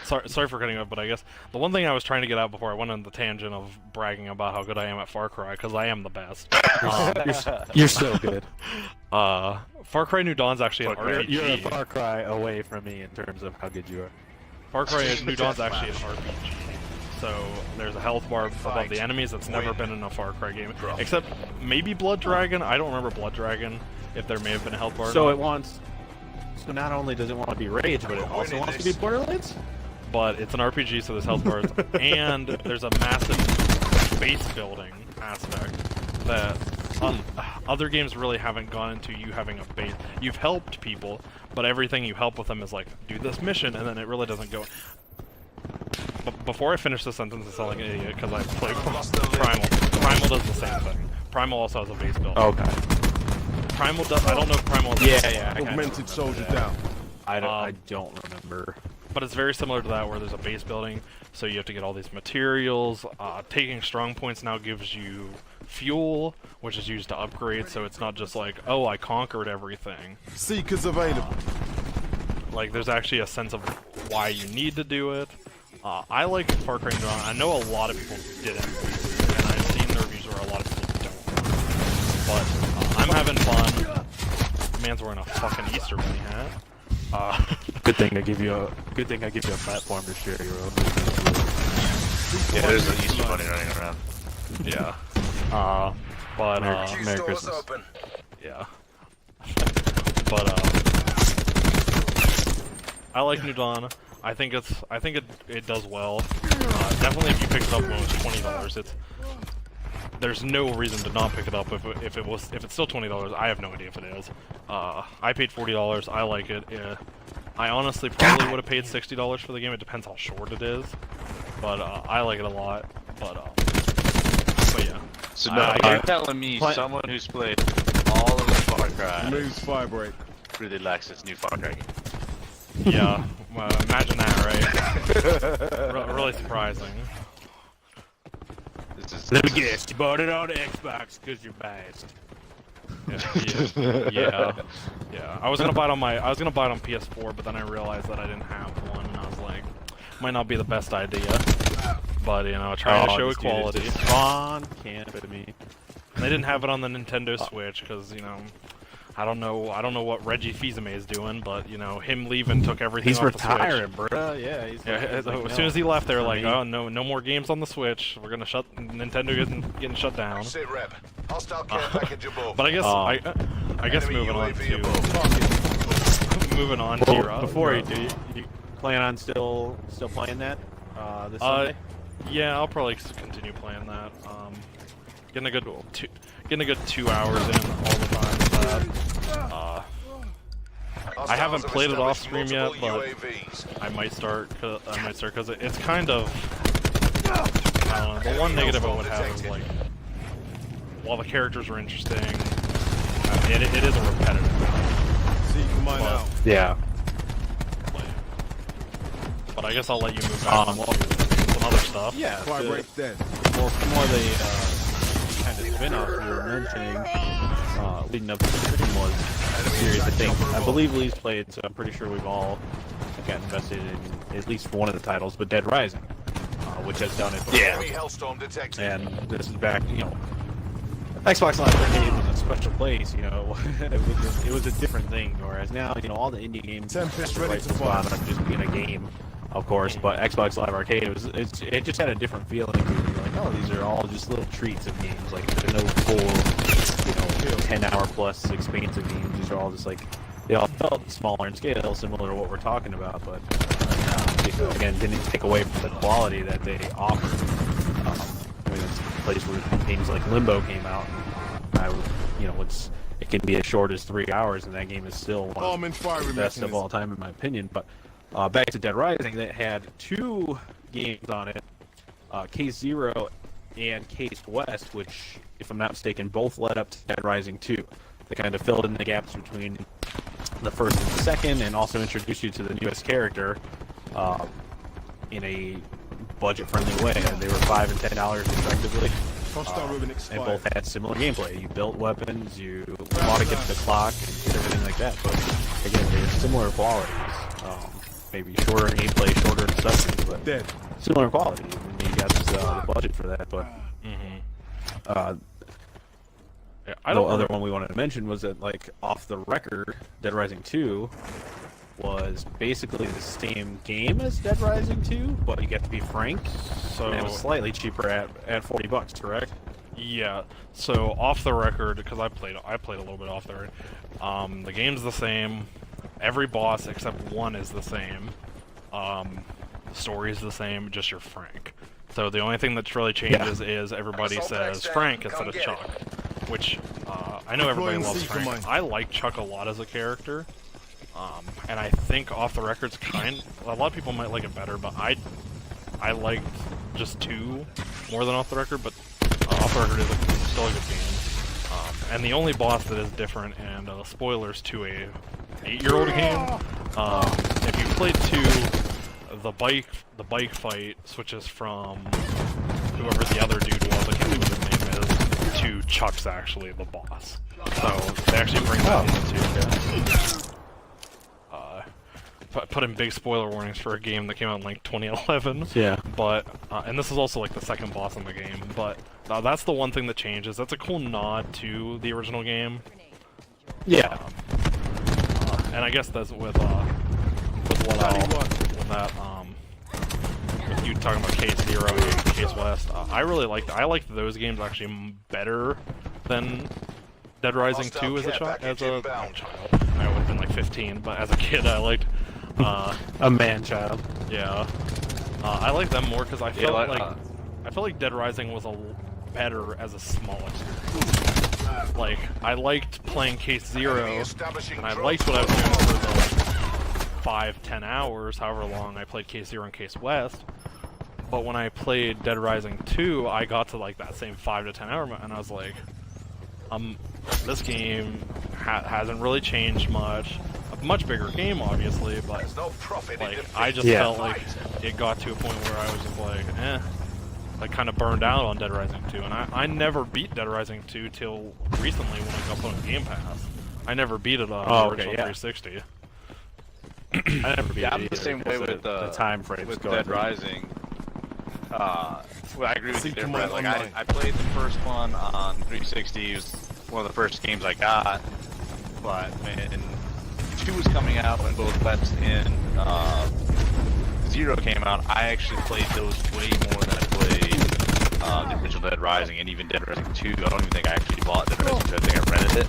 Sorry for cutting up, but I guess the one thing I was trying to get out before I went on the tangent of bragging about how good I am at Far Cry, because I am the best. You're so good. Far Cry New Dawn's actually an RPG. You're a Far Cry away from me in terms of how good you are. Far Cry New Dawn's actually an RPG. So there's a health bar above the enemies that's never been in a Far Cry game, except maybe Blood Dragon. I don't remember Blood Dragon if there may have been a health bar. So not only does it want to be Rage, but it also wants to be Borderlands? But it's an RPG, so there's health bars, and there's a massive base building aspect that other games really haven't gone into. You having a base. You've helped people, but everything you help with them is like, do this mission, and then it really doesn't go. But before I finish the sentence, I sound like an idiot because I played Primal. Primal does the same thing. Primal also has a base building. Okay. Primal does. I don't know if Primal. Yeah. Augmented soldier down. I don't remember. But it's very similar to that, where there's a base building, so you have to get all these materials. Taking strong points now gives you fuel, which is used to upgrade, so it's not just like, oh, I conquered everything. Seekers available. Like, there's actually a sense of why you need to do it. I like Far Cry New Dawn. I know a lot of people didn't, and I've seen the reviews where a lot of people don't. But I'm having fun. The man's wearing a fucking Easter bunny hat. Good thing I give you a platform to share your own. Yeah, there's an Easter bunny running around. Yeah. But Merry Christmas. Open. yeah. But I like New Dawn. I think it does well. Definitely, if you pick it up when it was $20, there's no reason to not pick it up if it's still $20. I have no idea if it is. I paid $40. I like it. I honestly probably would have paid $60 for the game. It depends how short it is, but I like it a lot. But yeah. So no, you're telling me someone who's played all of the Far Cry Moves firebreak. really likes this new Far Cry game. Yeah, well, imagine that, right? Really surprising. Let me guess, you bought it on Xbox because you're biased. Yeah. I was gonna buy it on PS4, but then I realized that I didn't have one, and I was like, might not be the best idea. But trying to show equality. On camping me. They didn't have it on the Nintendo Switch because I don't know what Reggie Fils-Aimé is doing, but you know, him leaving took everything He's off retiring, the Switch. bro. Yeah, he's As like, soon as he left, they were like, me. "Oh no, no more games on the Switch. We're gonna shut Nintendo getting shut down." Sit rep. Hostile care package above. But I guess I guess Enemy moving on UAV to moving on to Before you do, you plan on still playing that this Sunday? yeah, I'll probably continue playing that. Getting a good 2 hours in all the time with that. I haven't played it off stream yet, but I might start because it's kind of, I don't know, the one negative I would have is like, while the characters are interesting, it is a repetitive game. See, come on out. Yeah. But I guess I'll let you move on to some other stuff. Yeah. Fire break then. More the kind of spin-off we were mentioning leading up to the stream was a series. I believe Lee's played, so I'm pretty sure we've all got invested in at least one of the titles, but Dead Rising, which has done it before. Enemy Hellstorm detected. And this is back, you know, Xbox Live Arcade was a special place, you know. it was a different thing, whereas now, you know, all the indie games Tempest are ready to fire fire. on just being a game, of course, but Xbox Live Arcade it just had a different feeling. You're like, oh, these are all just little treats of games. Like there's no full, you know, 10-hour plus expansive games. These are all just like, they all felt smaller in scale, similar to what we're talking about, but again, didn't take away from the quality that they offered. I mean, it's a place where games like Limbo came out. You know, it can be as short as 3 hours, and that game is still one of the best of all time, in my opinion. But back to Dead Rising, that had 2 games on it, Case Zero and Case West, which, if I'm not mistaken, both led up to Dead Rising 2. They kind of filled in the gaps between the first and the second, and also introduced you to the newest character in a budget-friendly way. They were $5 and $10 respectively. And both had similar gameplay. You built weapons, you fought against the clock, and everything like that. But again, they have similar qualities. Maybe shorter gameplay, shorter substance, but similar quality. And you got the budget for that. But the other one we wanted to mention was that, like, off the record, Dead Rising 2 was basically the same game as Dead Rising 2, but you get to be Frank. So and it was slightly cheaper at $40, correct? Yeah. So off the record, because I played a little bit off the record. The game's the same. Every boss except one is the same. The story's the same, just you're Frank. So the only thing that really changes is everybody says Frank instead of Chuck, which I know everybody loves Frank. I like Chuck a lot as a character. And I think off the record's a lot of people might like it better, but I liked just 2 more than off the record, but off the record is still a good game. And the only boss that is different, and spoilers to a 8-year-old game, if you played 2, the bike fight switches from whoever the other dude was, I can't think what his name is, to Chuck's actually the boss. So they actually bring that into put in big spoiler warnings for a game that came out in like 2011. Yeah. But and this is also like the second boss in the game. But that's the one thing that changes. That's a cool nod to the original game. Yeah. And I guess that's with you talking about Case Zero and Case West. I liked those games actually better than Dead Rising 2 as a child. I would have been like 15, but as a kid I liked a man-child. Yeah. I like them more because I felt like Dead Rising was better as a small experience. Like, I liked playing Case Zero, and I liked what I was doing for the 5-10 hours, however long I played Case Zero and Case West. But when I played Dead Rising 2, I got to like that same 5 to 10 hour mark, and I was like, this game hasn't really changed much. A much bigger game, obviously, but like I just felt like it got to a point where I was just like, like kind of burned out on Dead Rising 2, and I never beat Dead Rising 2 till recently when it got put on Game Pass. I never beat it on the original 360. I never beat it. I'm the same way with the time frame with Dead Rising. Well, I agree with you there, Brett. Like I played the first one on 360. It was one of the first games I got, but when 2 was coming out, when both West and Zero came out, I actually played those way more than I played the original Dead Rising and even Dead Rising 2. I don't even think I actually bought Dead Rising 2. I think I rented it.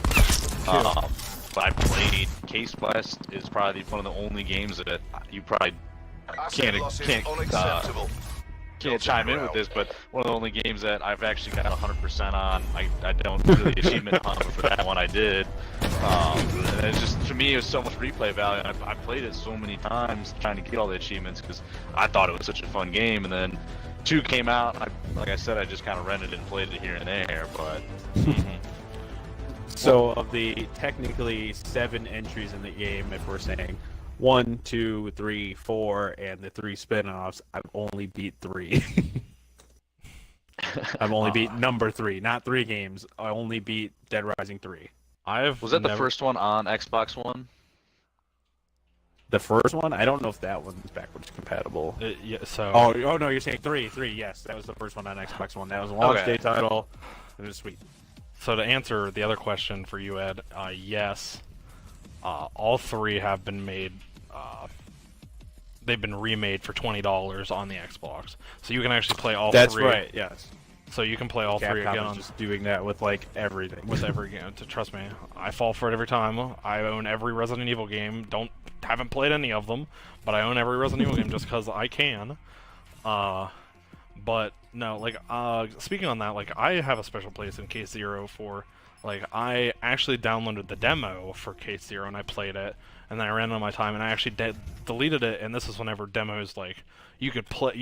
But I played Case West is probably one of the only games that you probably can't chime in with this, but one of the only games that I've actually got 100% on. I don't really achievement hunt, but for that one I did. And it's just, to me, it was so much replay value. And I played it so many times trying to get all the achievements because I thought it was such a fun game. And then 2 came out, and like I said, I just kind of rented it and played it here and there. But So of the technically 7 entries in the game, if we're saying 1, 2, 3, 4, and the 3 spin-offs, I've only beat 3. I've only beat number 3, not 3 games. I only beat Dead Rising 3. Was that the first one on Xbox One? The first one? I don't know if that one's backwards compatible. Yeah, so. Oh no, you're saying 3. Yes, that was the first one on Xbox One. That was a launch day title. It was sweet. So to answer the other question for you, Ed, yes, all 3 have been made. They've been remade for $20 on the Xbox, so you can actually play all 3. That's right. Yes. So you can play all 3 again. Capcom is just doing that with like everything. With every game. Trust me, I fall for it every time. I own every Resident Evil game. Haven't played any of them, but I own every Resident Evil game just because I can. But no, like speaking on that, like I have a special place in Case Zero for, like, I actually downloaded the demo for Case Zero and I played it, and then I ran out of my time and I actually deleted it. And this is whenever demos, like, you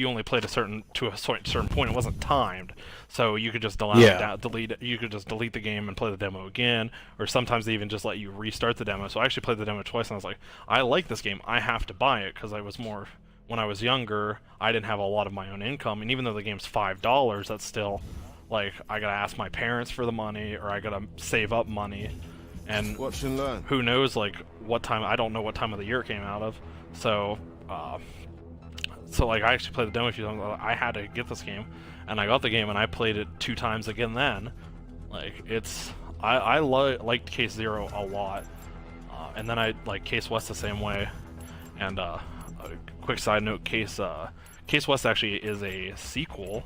only played to a certain point. It wasn't timed, so you could just delete it. You could just delete the game and play the demo again, or sometimes they even just let you restart the demo. So I actually played the demo twice, and I was like, I like this game. I have to buy it because when I was younger, I didn't have a lot of my own income, and even though the game's $5, that's still, like, I gotta ask my parents for the money, or I gotta save up money, and Watch and learn. who knows, like, what time, I don't know what time of the year it came out of, so like, I actually played the demo a few times. I had to get this game, and I got the game, and I played it 2 times again then. Like, I liked Case Zero a lot, and then I like Case West the same way, and, a quick side note, Case West actually is a sequel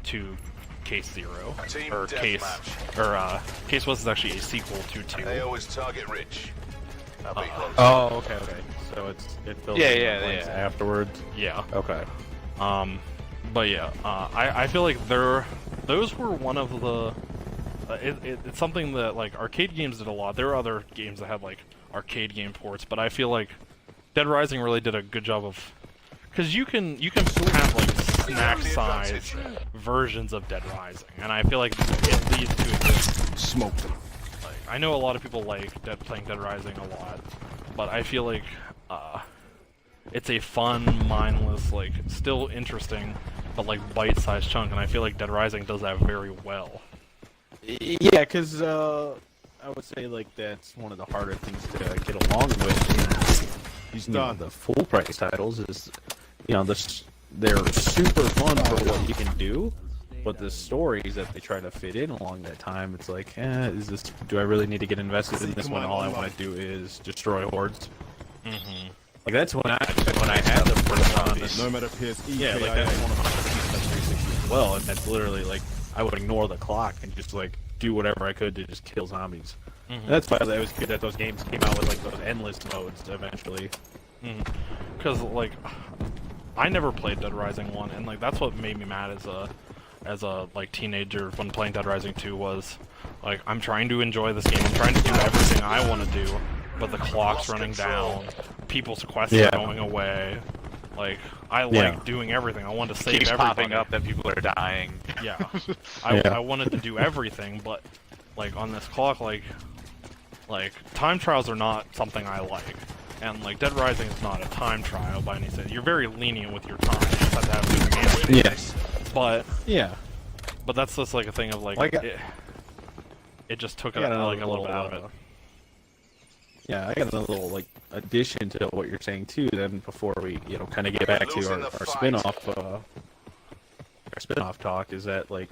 to Case Zero, Case West is actually a sequel to 2. They always target rich. Oh, okay. So it fills in afterwards. Yeah. Okay. But yeah, I feel like those were one of the. It's something that, like, arcade games did a lot. There are other games that had, like, arcade game ports, but I feel like Dead Rising really did a good job of, because you can have, like, snack size versions of Dead Rising, and I feel like these 2 exist. Smoke them. Like, I know a lot of people like playing Dead Rising a lot, but I feel like it's a fun, mindless, like, still interesting, but like bite-sized chunk, and I feel like Dead Rising does that very well. Yeah, because I would say, like, that's one of the harder things to get along with. You know, the full price titles is, you know, they're super fun for what you can do, but the stories that they try to fit in along that time, it's like, do I really need to get invested in this when all I want to do is destroy hordes? Mm-hmm. Like, that's when I had the first on. No matter PS. Yeah, like, that's one of my games on 360 as well, and that's literally, like, I would ignore the clock and just, like, do whatever I could to just kill zombies. Mm-hmm. That's why it was good that those games came out with, like, those endless modes eventually. Because, like, I never played Dead Rising 1, and, like, that's what made me mad as a like, teenager when playing Dead Rising 2 was, like, I'm trying to enjoy this game, I'm trying to do everything I want to do, but the clock's running down, people's quests are going away. Like, I like doing everything. I wanted to save everybody. Popping up that people are dying. Yeah. I wanted to do everything, but, like, on this clock, like, time trials are not something I like. And, like, Dead Rising is not a time trial by any sense. You're very lenient with your time. You just have to have good management. Yes. But, yeah. But that's just, like, a thing of, like, it just took a little bit out of it. Yeah, I got a little, like, addition to what you're saying too. Then before we, you know, kind of get back to our spin-off talk, is that, like,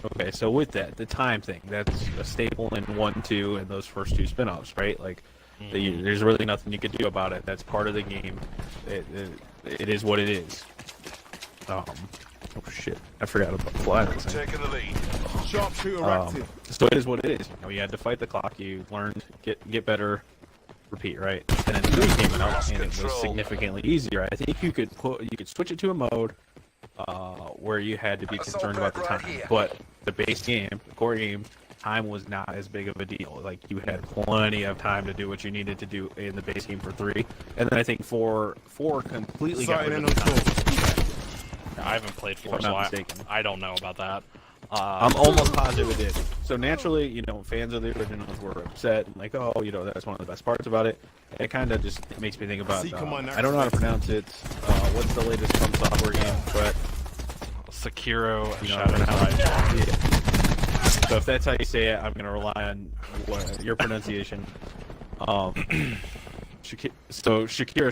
Okay, so with that, the time thing, that's a staple in 1, 2, and those first 2 spin-offs, right? Like, there's really nothing you could do about it. That's part of the game. It is what it is. Oh shit, I forgot about flags. Taking the lead. Sharpshooter active. So it is what it is. You know, you had to fight the clock. You learned, get better, repeat, right? And then 3 came out, and it was significantly easier. I think you could switch it to a mode where you had to be concerned about the time. But the base game, the core game, time was not as big of a deal. Like, you had plenty of time to do what you needed to do in the base game for 3. And then I think 4 completely got rid of the time. I haven't played 4, so I don't know about that. I'm almost positive it did. So naturally, you know, fans of the originals were upset and like, oh, you know, that's one of the best parts about it. It kind of just makes me think about, I don't know how to pronounce it. What's the latest From Software game? But Sekiro, you know, Shadow Die. Yeah. So if that's how you say it, I'm going to rely on your pronunciation. So Shakira,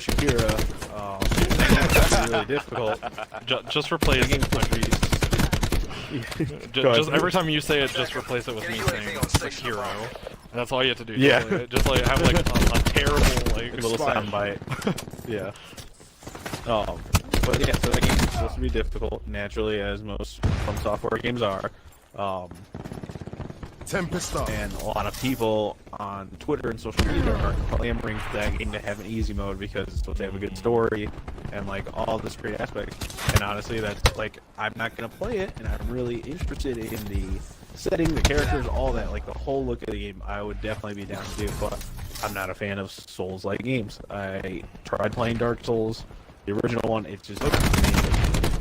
it's really difficult. Just replace just every time you say it, just replace it with me saying Sekiro. That's all you have to do. Yeah. Just like have like a terrible like little soundbite. Yeah. But yeah, so the game's supposed to be difficult, naturally, as most From Software games are. Tempest up. And a lot of people on Twitter and social media are clamoring for that game to have an easy mode because it's supposed to have a good story and like all this great aspects. And honestly, that's like, I'm not gonna play it, and I'm really interested in the setting, the characters, all that. Like the whole look of the game, I would definitely be down to do. But I'm not a fan of Souls-like games. I tried playing Dark Souls, the original one. It's just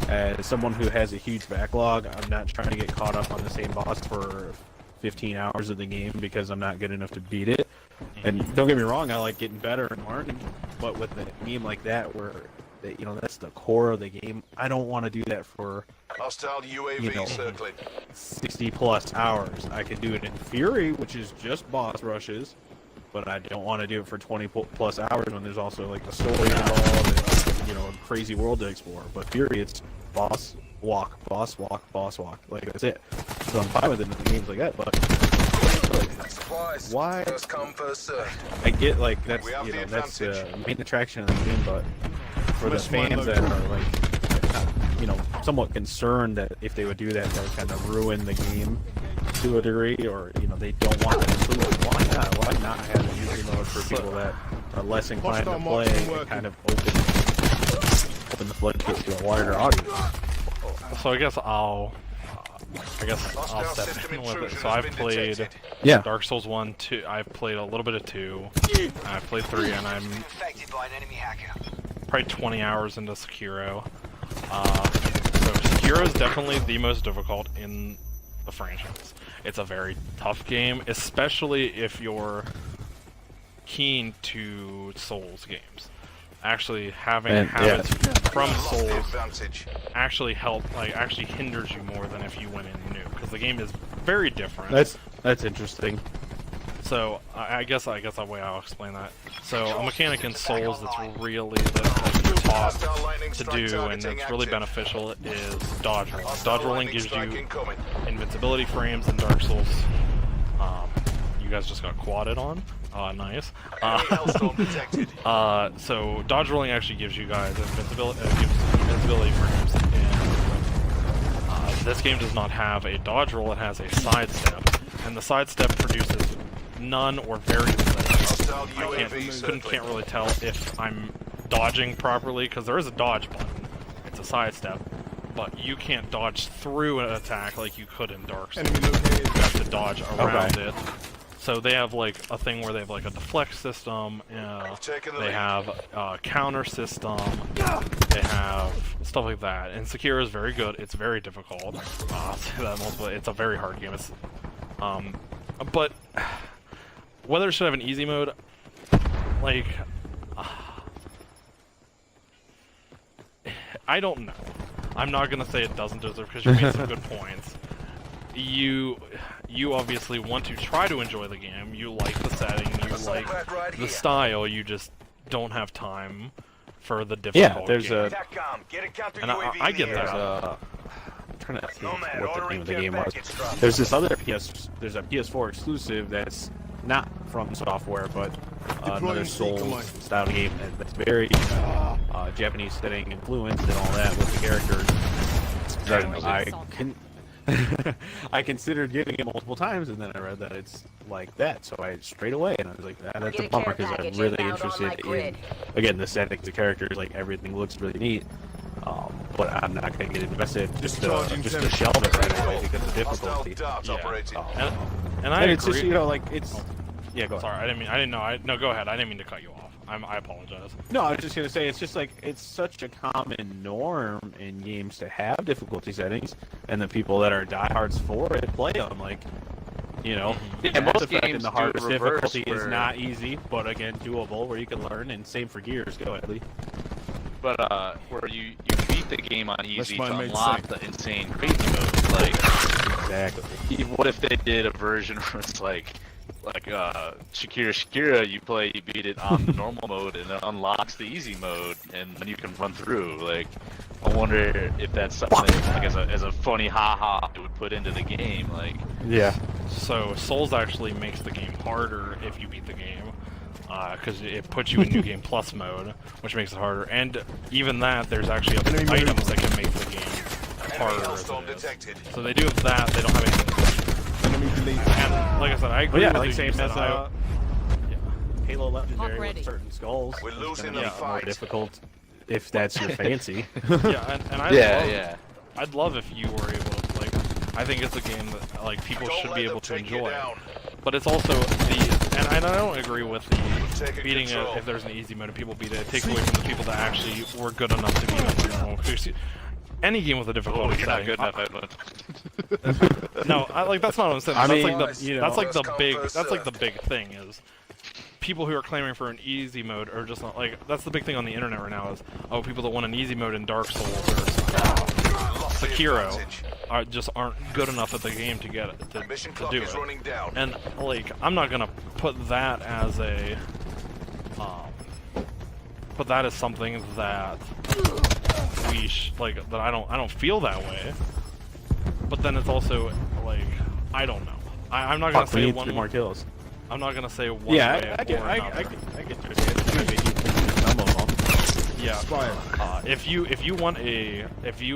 as someone who has a huge backlog, I'm not trying to get caught up on the same boss for 15 hours of the game because I'm not good enough to beat it. And don't get me wrong, I like getting better and learning, but with a game like that where you know, that's the core of the game, I don't want to do that for Hostile UAV circling. 60 plus hours. I can do it in Fury, which is just boss rushes, but I don't want to do it for 20 plus hours when there's also like a story involved and, you know, a crazy world to explore. But Fury, it's boss walk, boss walk, boss walk. Like, that's it. So I'm fine with it in games like that, but like, why? First come, first serve. I get like that's, you know, that's the main attraction of the game, but for the fans that are like, you know, somewhat concerned that if they would do that, that would kind of ruin the game to a degree, or, you know, they don't want to include it. Why not? Why not have an easy mode for people that are less inclined to play and kind of open the floodgates to a wider audience? So I guess I'll step in with it. So I've played Dark Souls 1, 2, I've played a little bit of 2, I've played 3, and I'm probably 20 hours into Sekiro. So Sekiro is definitely the most difficult in the franchise. It's a very tough game, especially if you're keen to Souls games. Actually having habits from Souls actually actually hinders you more than if you went in new, because the game is very different. That's interesting. So I guess the way I'll explain that. So a mechanic in Souls that's really that you're taught to do and that's really beneficial is dodge rolling. Dodge rolling gives you invincibility frames in Dark Souls. You guys just got quadded on. Nice. So dodge rolling actually gives you guys invincibility frames, and this game does not have a dodge roll. It has a sidestep, and the sidestep produces none or very little. I can't really tell if I'm dodging properly because there is a dodge button. It's a sidestep, but you can't dodge through an attack like you could in Dark Souls. You have to dodge around it. So they have like a thing where they have like a deflect system, they have a counter system, they have stuff like that. And Sekiro is very good. It's very difficult. It's a very hard game. It's, but whether it should have an easy mode, like, I don't know. I'm not gonna say it doesn't deserve, because you made some good points. You obviously want to try to enjoy the game. You like the setting, you like the style, you just don't have time for the difficult there's game. And I get that. I'm trying to think what the name of the game was. There's this other there's a PS4 exclusive that's not from software, but another Souls-style game that's very Japanese setting influenced and all that with the characters. I considered getting it multiple times, and then I read that it's like that, so I straight away, and I was like, that's a bummer because I'm really interested in, again, the settings, the characters, like everything looks really neat. But I'm not going to get invested just to shelve it right away because of the difficulty. And I agree. It's just, you know, like it's. Yeah, go ahead. Sorry, I didn't know. No, go ahead. I didn't mean to cut you off. I apologize. No, I was just gonna say it's just like it's such a common norm in games to have difficulty settings, and the people that are diehards for it play them. Like, you know, yeah, most games in the hardest difficulty is not easy, but again doable where you can learn. And same for Gears. Go ahead, Lee. But where you beat the game on easy to unlock the insane crazy mode. Like, exactly. What if they did a version where it's like Sekiro, you beat it on the normal mode, and it unlocks the easy mode, and then you can run through. Like, I wonder if that's something like as a funny haha it would put into the game. Like, yeah. So Souls actually makes the game harder if you beat the game, because it puts you in New Game Plus mode, which makes it harder. And even that, there's actually items that can make the game harder. So they do have that. They don't have anything. And like I said, I agree with like you. Same as Halo Legendary Ready. with certain skulls. We're losing the the more fight. difficult if that's your fancy. Yeah, and I'd love if you were able to, like, I think it's a game that like people should be able to enjoy. But it's also and I don't agree with the beating it if there's an easy mode and people beat it. It takes away from the people that actually were good enough to beat it on their own. Any game with a difficulty setting. good enough at No, that's not what I'm saying. I mean, that's like the big thing is people who are claiming for an easy mode are just not like that's the big thing on the internet right now is people that want an easy mode in Dark Souls or Sekiro aren't good enough at the game to get it to do it. And like I'm not gonna put that as something that that I don't feel that way. But then it's also like I don't know. I'm not gonna say one more kills. I'm not gonna say one way Yeah, or I get another. Yeah. If you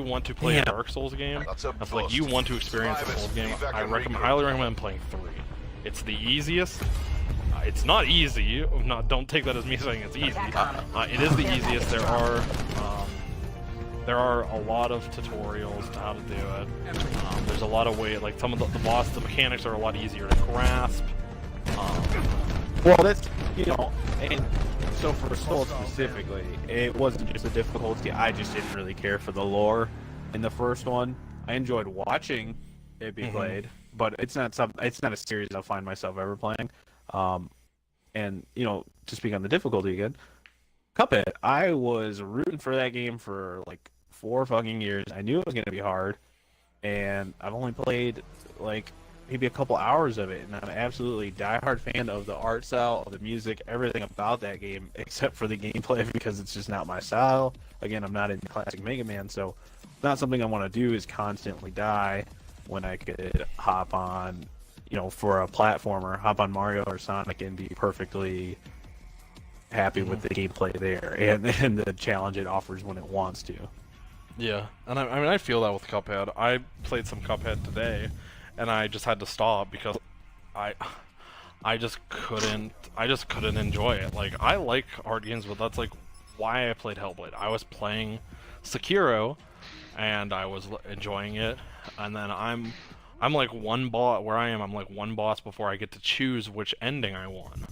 want to play a Dark Souls game, that's like you want to experience a Souls game, I highly recommend playing 3. It's the easiest. It's not easy. Don't take that as me saying it's easy. It is the easiest. There are a lot of tutorials to how to do it. There's a lot of ways, like some of the mechanics are a lot easier to grasp. Well, that's, you know, and so for Souls specifically, it wasn't just the difficulty, I just didn't really care for the lore in the first one. I enjoyed watching it be played, but it's not a series I'll find myself ever playing. And, you know, to speak on the difficulty again, Cuphead, I was rooting for that game for like 4 fucking years. I knew it was going to be hard, and I've only played like maybe a couple hours of it, and I'm absolutely diehard fan of the art style, of the music, everything about that game, except for the gameplay because it's just not my style. Again, I'm not in classic Mega Man, so not something I want to do is constantly die when I could hop on, you know, for a platformer, hop on Mario or Sonic and be perfectly happy with the gameplay there and the challenge it offers when it wants to. Yeah, and I mean I feel that with Cuphead. I played some Cuphead today, and I just had to stop because I just couldn't enjoy it. Like I like hard games, but that's like why I played Hellblade. I was playing Sekiro, and I was enjoying it, and then I'm like one boss where I am. I'm like one boss before I get to choose which ending I want.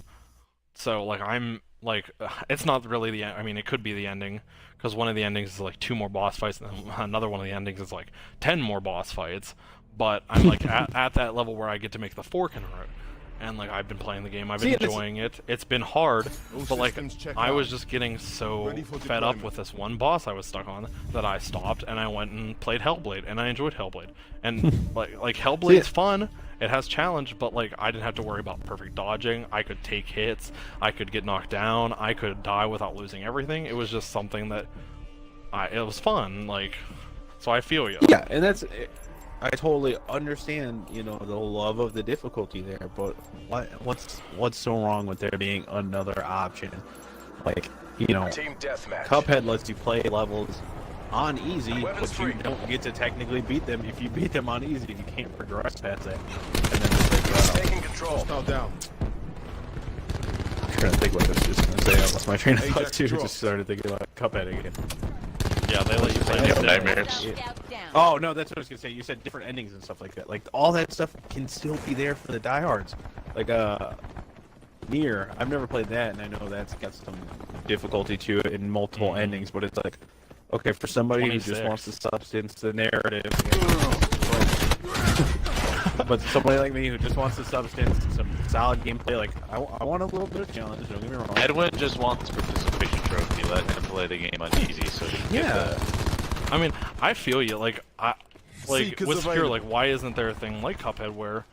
So like I'm like it's not really the end. I mean it could be the ending because one of the endings is like 2 more boss fights, and then another one of the endings is like 10 more boss fights. But I'm like at that level where I get to make the fork in the road. And like I've been playing the game, I've been enjoying it. It's been hard, but like I was just getting so fed up with this one boss I was stuck on that I stopped and I went and played Hellblade, and I enjoyed Hellblade. And like Hellblade's fun. It has challenge, but like I didn't have to worry about perfect dodging. I could take hits, I could get knocked down, I could die without losing everything. It was just something that it was fun. Like So I feel you. Yeah, and I totally understand, you know, the love of the difficulty there, but what's so wrong with there being another option? Like, you know, Team deathmatch. Cuphead lets you play levels on easy, Weapons but you free. don't get to technically beat them. If you beat them on easy, you can't progress past that. And then it's like, Taking control. Now down. I'm trying to think what I was just gonna say. I lost my train of thought Ajax too. dropped. Just started thinking about Cuphead again. Yeah, they let you play Yeah, different nightmares. Oh no, that's what I was gonna say. You said different endings and stuff like that. Like all that stuff can still be there for the diehards. Like Nier, I've never played that, and I know that's got some difficulty to it in multiple endings. But it's like, okay, for somebody who 26. just wants the substance, the narrative. But somebody like me who just wants the substance, some solid gameplay, like I want a little bit of challenge. Don't get me wrong. Edwin just wants participation trophy. Let him play the game on easy so he can get I mean, I feel you. Like Seekers with Sekiro, available. like why isn't there a thing like Cuphead where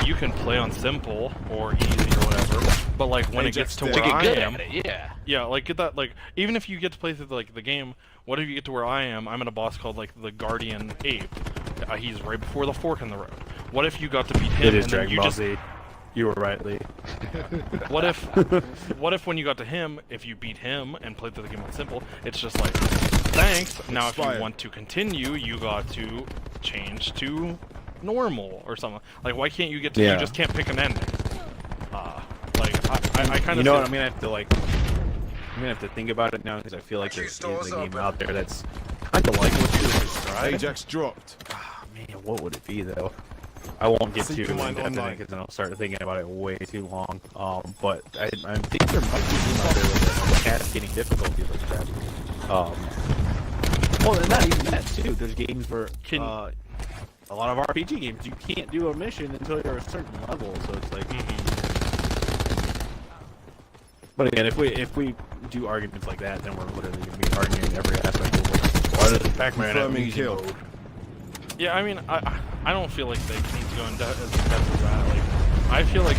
you can play on simple or easy or whatever, but like when it gets to Ajax where there. I good am, at it, yeah. yeah, like get that, like even if you get to play through like the game, what if you get to where I am? I'm in a boss called like the Guardian Ape. He's right before the fork in the road. What if you got to beat him It is and then Dragon you Ball just Z. You were right, Lee. what if when you got to him, if you beat him and played through the game on simple, it's just like, thanks. Now if you Expired. want to continue, you got to change to normal or something. Like why can't you get to? Yeah. You just can't pick an ending. Like I kind of. You know what? I'm gonna have to like. I'm gonna have to think about it now because I feel like there is a Stores game open. out there that's kind of like what you described. Ajax dropped. Man, what would it be though? I won't get Seek too mine in-depth in it online. because then I'll start thinking about it way too long. But I think there might be a game out there with a cascading difficulty like that. Well, and not even that too. There's games where a lot of RPG games you can't do a mission until you're a certain level, so it's like. But again, if we do arguments like that, then we're literally going to be arguing every aspect of it. Why does Pac-Man have Confirming easy kill. mode? Yeah, I mean, I don't feel like they need to go in depth as that. Like, I feel like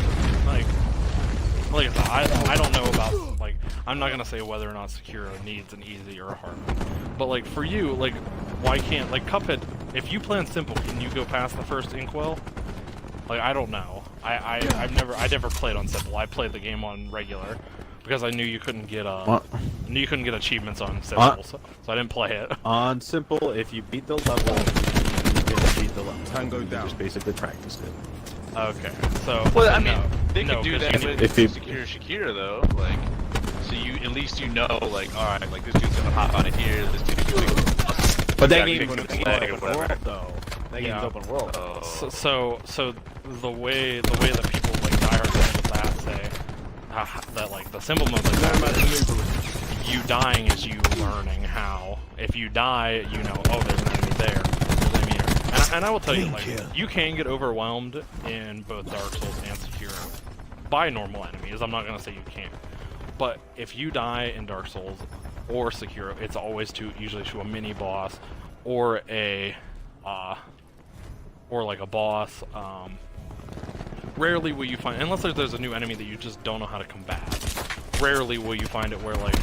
I don't know about, like, I'm not gonna say whether or not Sekiro needs an easy or a hard one. But like for you, like, why can't, like, Cuphead? If you play on simple, can you go past the first inkwell? Like, I don't know. I never played on simple. I played the game on regular because I knew you couldn't get achievements on simple, so I didn't play it. On simple, if you beat the level, you can beat the level. Tango You down. just basically practice it. Okay, so Well, I mean, no. they could No, do 'cause that you- with if you- Sekiro though, like, so you at least you know, like, all right, like this dude's gonna hop out of here, this dude's doing. But that Yeah, game you is can open flag or world, whatever. though. That game's Yeah. open world. So the way that people like diehard fans with that say that like the simple mode like that, you dying is you learning how. If you die, you know, oh, there's an enemy there, there's an enemy here. And I will tell you, like, you can get overwhelmed in both Dark Souls and Sekiro by normal enemies. I'm not gonna say you can't, but if you die in Dark Souls or Sekiro, it's always usually to a mini boss or a or like a boss. Rarely will you find, unless there's a new enemy that you just don't know how to combat, rarely will you find it where like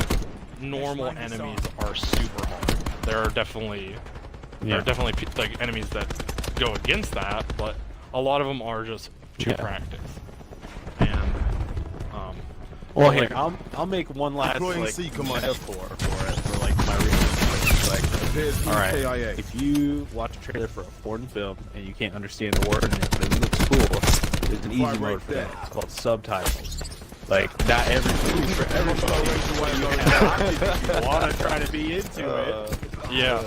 normal enemies are super hard. There are definitely like enemies that go against that, but a lot of them are just to practice. And Well, like, here, I'll make one last Deploying like Seeker mine. metaphor for it, for like my reason. Like, Appears all right, KIA. if you watch a trailer for a foreign film and you can't understand a word in it, but it looks cool, there's an easy Right mode for there. that. It's called subtitles. Like, not everything for everybody. You want to try to be into it. yeah.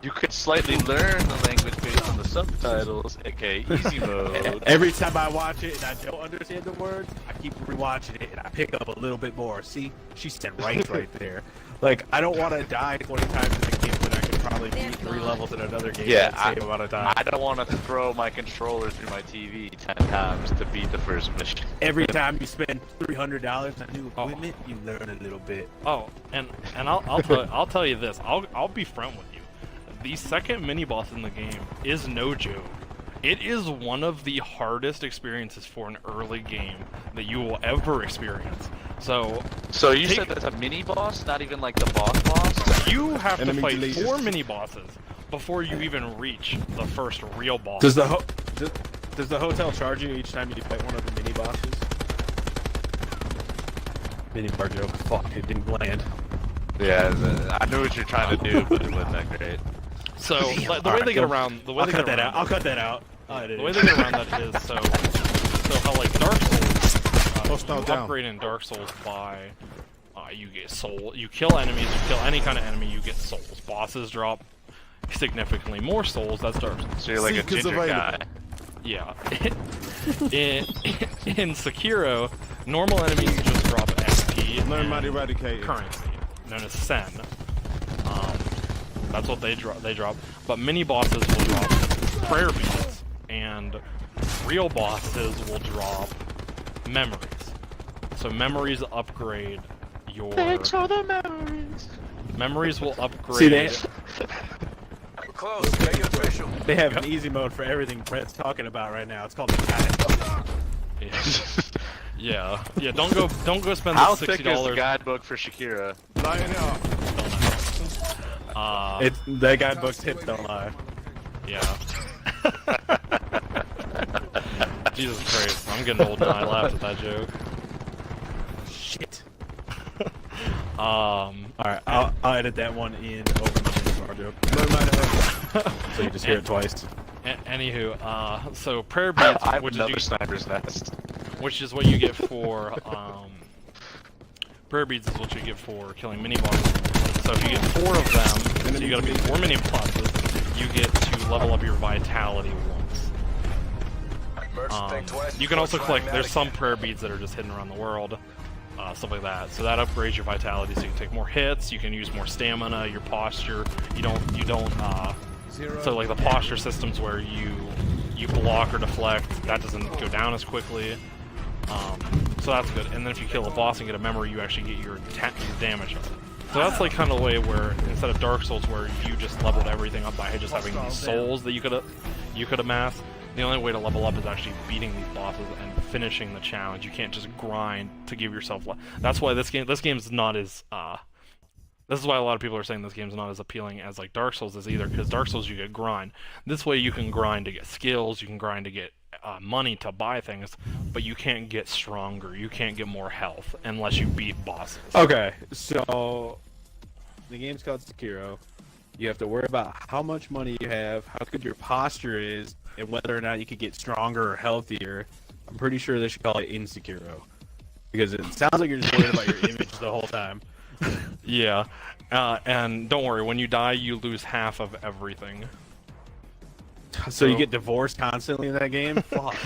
You could slightly learn the language based on the subtitles, aka easy mode. Every time I watch it and I don't understand the words, I keep rewatching it and I pick up a little bit more. See, she said right there. Like, I don't want to die 20 times in a game when I could probably beat 3 levels in another game Yeah, in the same amount of time. I don't want to throw my controller through my TV 10 times to beat the first mission. Every time you spend $300 on new equipment, you learn a little bit. Oh, and I'll tell you this. I'll be front with you. The second mini boss in the game is no joke. It is one of the hardest experiences for an early game that you will ever experience. So So you said that's a mini boss, not even like the boss boss? You have to Enemy fight deleted. 4 mini-bosses before you even reach the first real boss. Does the hotel charge you each time you fight one of the mini bosses? Mini bar joke. Fuck, it didn't land. Yeah, I knew what you're trying to do, but it wasn't that great. So the way they get around, I'll cut that out. I'll cut that out. The way they get around that is so how like Dark Souls, Hostile you down. upgrade in Dark Souls by you get soul. You kill enemies. You kill any kind of enemy. You get souls. Bosses drop significantly more souls. That's Dark Souls. So you're like a Seekers ginger available. guy. Yeah. in Sekiro, normal enemies just drop XP No and man eradicated. currency, known as Sen. That's what they drop. But mini bosses will drop prayer beads, and real bosses will drop memories. So memories upgrade your. Thanks for the memories. Memories will upgrade. See, they Close. Make it official. have an easy mode for everything Brett's talking about right now. It's called the guide. Yeah. Yeah. Don't go spend How the thick is the $60. guidebook for Shakira? Line it up. The guidebook's hip, don't lie. Yeah. Jesus Christ, I'm getting old now. I laughed at that joke. Shit. Um, Alright, I'll edit that one in over the bar joke. No man So you just hear it twice. Anywho, so prayer beads, I have which another is sniper's nest. what you get for prayer beads is what you get for killing mini bosses. So if you get 4 of them, so you gotta beat 4 mini bosses, you get to level up your vitality once. Merchant, think twice You can before also trying collect. that There's some again. prayer beads that are just hidden around the world, stuff like that. So that upgrades your vitality, so you can take more hits. You can use more stamina. Your posture. You don't. So like the posture systems where you block or deflect, that doesn't go down as quickly. So that's good. And then if you kill a boss and get a memory, you actually get your damage up. So that's like kind of the way where instead of Dark Souls where you just leveled everything up by just having these souls that you could amass, the only way to level up is actually beating these bosses and finishing the challenge. You can't just grind to give yourself. That's why this game's not as. This is why a lot of people are saying this game's not as appealing as like Dark Souls is either, because Dark Souls you get grind. This way you can grind to get skills, you can grind to get money to buy things, but you can't get stronger. You can't get more health unless you beat bosses. Okay, so the game's called Sekiro. You have to worry about how much money you have, how good your posture is, and whether or not you could get stronger or healthier. I'm pretty sure they should call it Sekiro, because it sounds like you're just worried about your image the whole time. Yeah, and don't worry, when you die, you lose half of everything. So you get divorced constantly in that game? Fuck.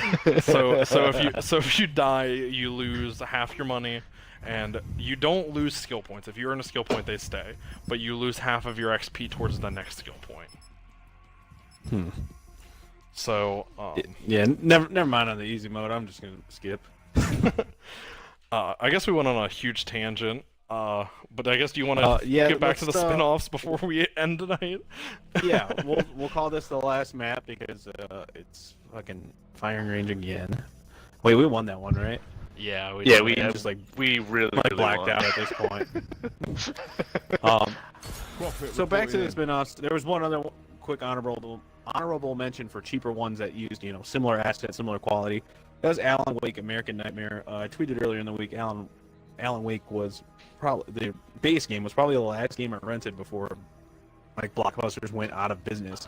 So if you die, you lose half your money, and you don't lose skill points. If you earn a skill point, they stay, but you lose half of your XP towards the next skill point. So Yeah, never mind on the easy mode. I'm just gonna skip. I guess we went on a huge tangent. But I guess do you want to yeah, get back to the let's, spin-offs before we end tonight? Yeah, we'll call this the last map because it's fucking firing range again. Wait, we won that one, right? Yeah, We just like really blacked won. out at this point. So back to the spin-offs. There was one other quick honorable mention for cheaper ones that used similar assets, similar quality. That was Alan Wake American Nightmare. I tweeted earlier in the week. Alan Wake was probably the base game was probably the last game I rented before like Blockbusters went out of business.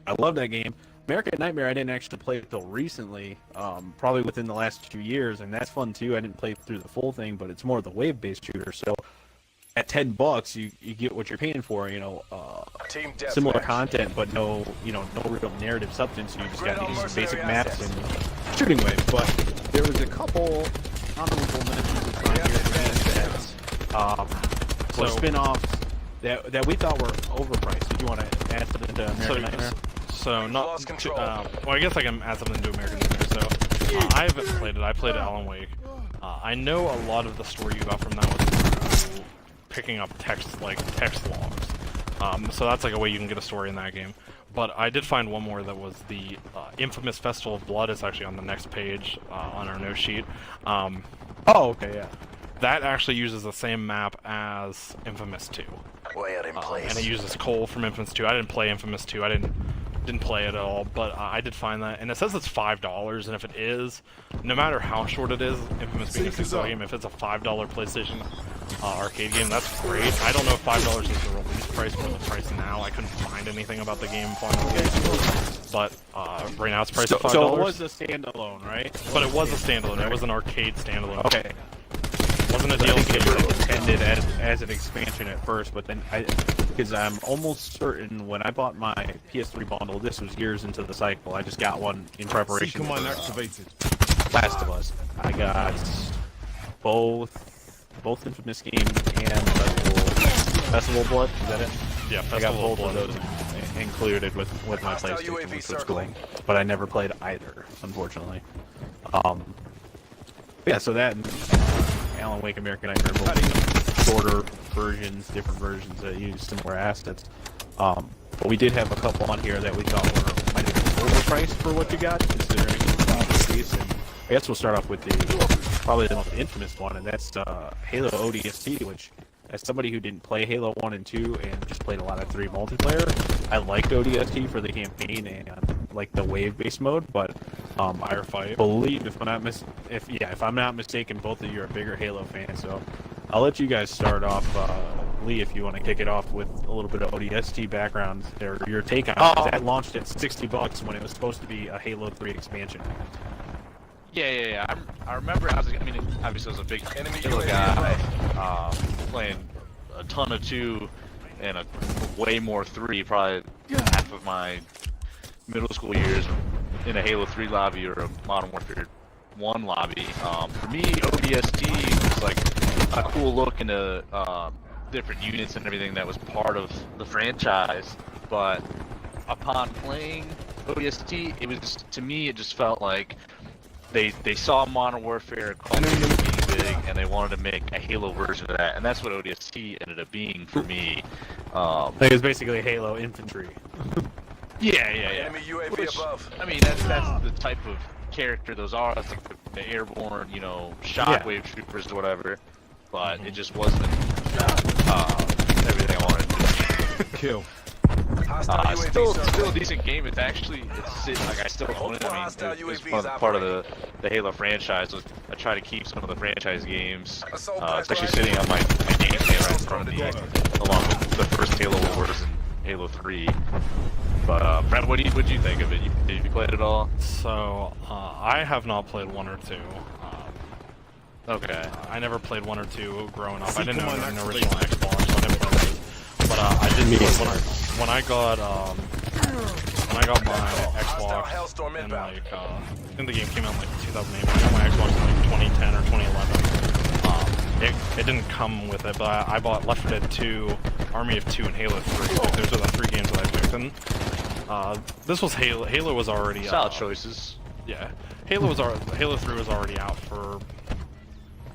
I love that game. American Nightmare I didn't actually play until recently, probably within the last 2 years, and that's fun too. I didn't play through the full thing, but it's more of the wave-based shooter. So at $10, you get what you're paying for. Team Similar deathmatch. content, but no real narrative substance. You just got these basic maps and shooting waves. But there was a couple honorable mentions on here for spin-offs that we thought were overpriced. Did you want to add something to American Nightmare? So not. Lost control. Well, I guess I can add something to American Nightmare. So I haven't played it. I played Alan Wake. I know a lot of the story you got from that was through picking up text logs. So that's like a way you can get a story in that game. But I did find one more that was the infamous Festival of Blood. It's actually on the next page on our note sheet. Oh, okay, yeah. That actually uses the same map as Infamous 2. Wire in place. and it uses coal from Infamous 2. I didn't play Infamous 2. I didn't play it at all, but I did find that, and it says it's $5, and if it is, no matter how short it is, Infamous being a $6 game, if it's a $5 PlayStation arcade game, that's great. I don't know if $5 is the release price or the price now. I couldn't find anything about the game finally, but right now it's priced at $5. So it was a standalone, right? But it was a standalone. It was an arcade standalone. Okay. It wasn't a I think it DLC. was intended as an expansion at first, but then because I'm almost certain when I bought my PS3 bundle, this was years into the cycle. I just got one in preparation Command for activated. Last of Us. I got both Infamous games and Festival of Blood. Is that it? Yeah, I got Festival of both Blood. of those included with my Hostile PlayStation, UAV which was circling. cool. But I never played either, unfortunately. Yeah, so that and Alan Wake, American Nightmare, both shorter versions, different versions that use similar assets. But we did have a couple on here that we thought were might have been overpriced for what you got, considering the release. And I guess we'll start off with probably the most infamous one, and that's Halo ODST, which, as somebody who didn't play Halo 1 and 2 and just played a lot of 3 multiplayer, I liked ODST for the campaign and like the wave-based mode, but I believe if I'm not mistaken, both of you are bigger Halo fans, so I'll let you guys start off. Lee, if you want to kick it off with a little bit of ODST background, or your take on it. That launched at $60 when it was supposed to be a Halo 3 expansion. Yeah. I remember. Obviously, I was a big Halo guy, playing a ton of 2 and a way more 3. Probably half of my middle school years in a Halo 3 lobby or a Modern Warfare 1 lobby. For me, ODST was like a cool look into different units and everything that was part of the franchise. But upon playing ODST, to me it just felt like they saw Modern Warfare being big and they wanted to make a Halo version of that, and that's what ODST ended up being for me. I think it's basically Halo Infantry. Yeah. Enemy UAV above. That's the type of character those are. That's like the airborne, shockwave troopers or whatever. But it just wasn't everything I wanted. Kill. Hostile Still a decent game. I still own it. It's part of the Halo franchise. I try to keep some of the franchise games, especially sitting on my game stand right in front of me, along with the first Halo Wars and Halo 3. But Brent, what did you think of it? Did you play it at all? So, I have not played 1 or 2. Okay. I never played 1 or 2 growing up. I didn't know an original Xbox, so I didn't play those. But I did when I got my Xbox in like I think the game came out in like 2008. When I got my Xbox in like 2010 or 2011. It didn't come with it, but I bought Left 4 Dead 2, Army of 2, and Halo 3. Like, those are the 3 games that I picked. And this was Halo. Halo was already solid choices. Yeah, Halo 3 was already out for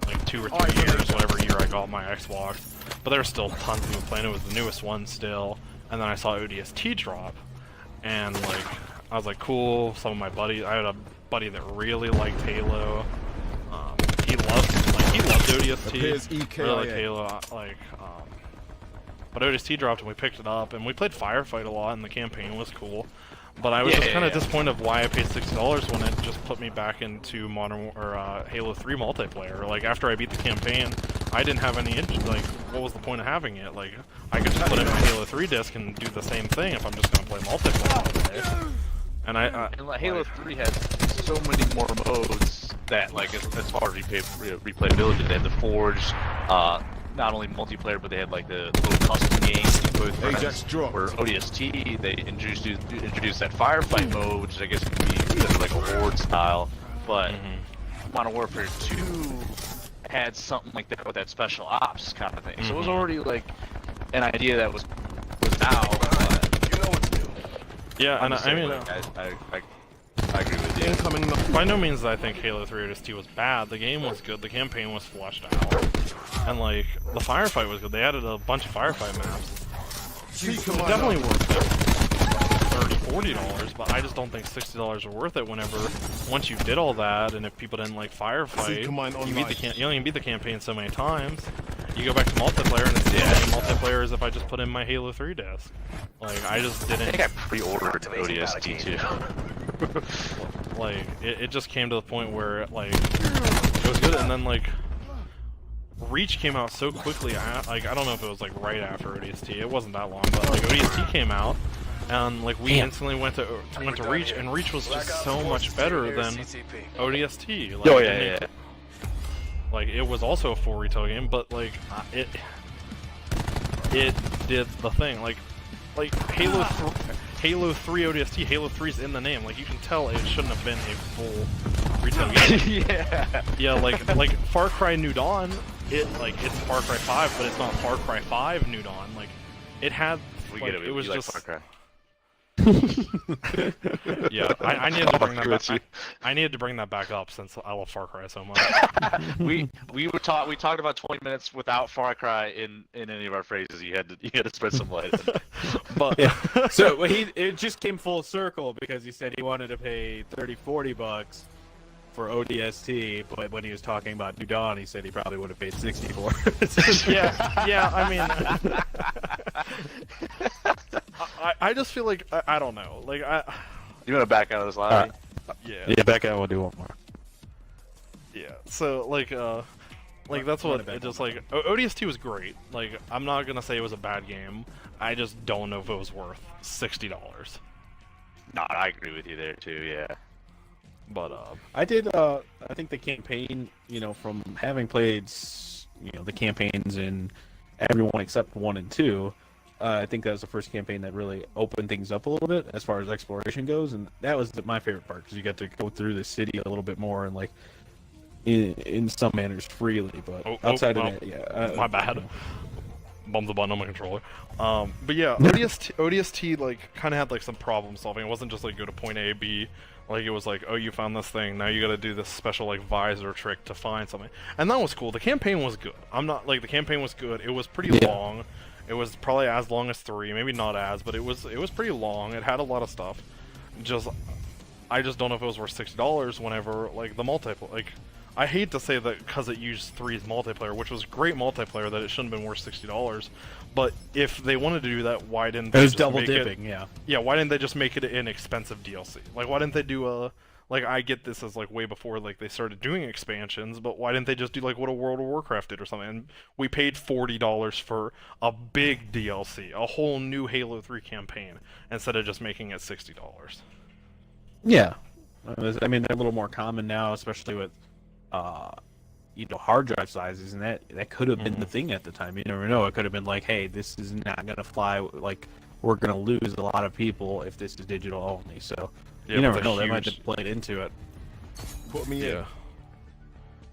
like 2 or 3 years, whatever year I got my Xbox. But there were still tons of people playing. It was the newest one still. And then I saw ODST drop, and like I was like, cool. Some of my buddies, I had a buddy that really liked Halo. He loved ODST. Really liked Halo. But ODST dropped and we picked it up and we played Firefight a lot and the campaign was cool. But I was just kind of disappointed of why I paid $60 when it just put me back into Halo 3 multiplayer. Like after I beat the campaign, I didn't have any interest. Like, what was the point of having it? Like, I could just put in my Halo 3 disc and do the same thing if I'm just gonna play multiplayer all day. And Halo 3 had so many more modes that, like, as far as replayability, they had the Forge, not only multiplayer, but they had like the little custom games you put for ODST. They introduced that firefight mode, which I guess could be like a horde style. But Modern Warfare 2 had something like that with that special ops kind of thing. So it was already like an idea that was out. You know what to do. Yeah, and I mean, I agree with you. By no means I think Halo 3 ODST was bad. The game was good. The campaign was fleshed out. And, like, the firefight was good. They added a bunch of firefight maps. It's definitely worth it. $30, $40, but I just don't think $60 are worth it once you did all that, and if people didn't like firefight, you only beat the campaign so many times. You go back to multiplayer, and it's the same multiplayer as if I just put in my Halo 3 disc. Like, I just didn't... I think I pre-ordered ODST too. Like, it just came to the point where, like, it was good, and then, like, Reach came out so quickly, I don't know if it was, like, right after ODST, it wasn't that long, but, like, ODST came out, and, like, we instantly went to Reach, and Reach was just so much better than ODST. Like, yeah. Like, it was also a full retail game, but, like, it did the thing, like Halo 3 ODST, Halo 3's in the name, like, you can tell it shouldn't have been a full retail game. Yeah, like Far Cry New Dawn, it's Far Cry 5, but it's not Far Cry 5 New Dawn, like, it had, it was just... Far Cry. Yeah, I needed to bring that back. I needed to bring that back up since I love Far Cry so much. we talked about 20 minutes without Far Cry in any of our phrases. You had to spread some light. But yeah. So it just came full circle because he said he wanted to pay $30-40 for ODST, but when he was talking about New Dawn, he said he probably would have paid $60 for it. yeah, I mean, I just feel like I don't know, like You want to back out of this lobby? Yeah, back out. We'll do one more. Yeah, so like that's what it just like. ODST was great. Like, I'm not gonna say it was a bad game. I just don't know if it was worth $60. No, I agree with you there too. Yeah. But I did. I think the campaign, from having played, the campaigns in everyone except 1 and 2, I think that was the first campaign that really opened things up a little bit as far as exploration goes, and that was my favorite part because you got to go through the city a little bit more and in some manners freely. But outside of that, yeah, my bad. Bummed the button on my controller. But yeah, ODST like kind of had like some problem solving. It wasn't just like go to point A, B. Like, it was like, oh, you found this thing, now you gotta do this special, like, visor trick to find something. And that was cool. The campaign was good. The campaign was good. It was pretty long. It was probably as long as 3, maybe not as, but it was pretty long. It had a lot of stuff. I just don't know if it was worth $60 whenever, like, the multiplayer, like, I hate to say that because it used 3's multiplayer, which was great multiplayer, that it shouldn't have been worth $60. But if they wanted to do that, why didn't they just double dipping, yeah. Yeah, why didn't they just make it an expensive DLC? Like, why didn't they do a... Like, I get this as, like, way before, like, they started doing expansions, but why didn't they just do, like, what a World of Warcraft did or something? And we paid $40 for a big DLC, a whole new Halo 3 campaign, instead of just making it $60. Yeah. I mean, they're a little more common now, especially with... hard drive sizes, and that could have been the thing at the time. You never know. It could have been like, hey, this is not gonna fly. Like, we're gonna lose a lot of people if this is digital only. So you never know. They might have played into it. Put me in.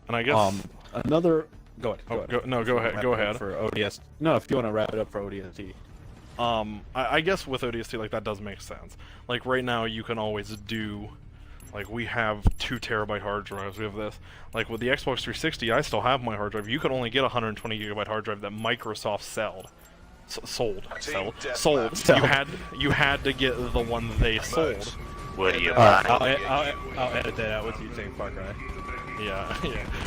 And I guess another. Go ahead. Go ahead. For ODS. No, if you want to wrap it up for ODST. I guess with ODST, like, that does make sense. Like, right now, you can always do. Like, we have 2 terabyte hard drives, we have this. Like, with the Xbox 360, I still have my hard drive. You could only get a 120 gigabyte hard drive that Microsoft sold. You had to get the one they sold. What do you buy? I'll edit that out with you saying Far Cry. Yeah.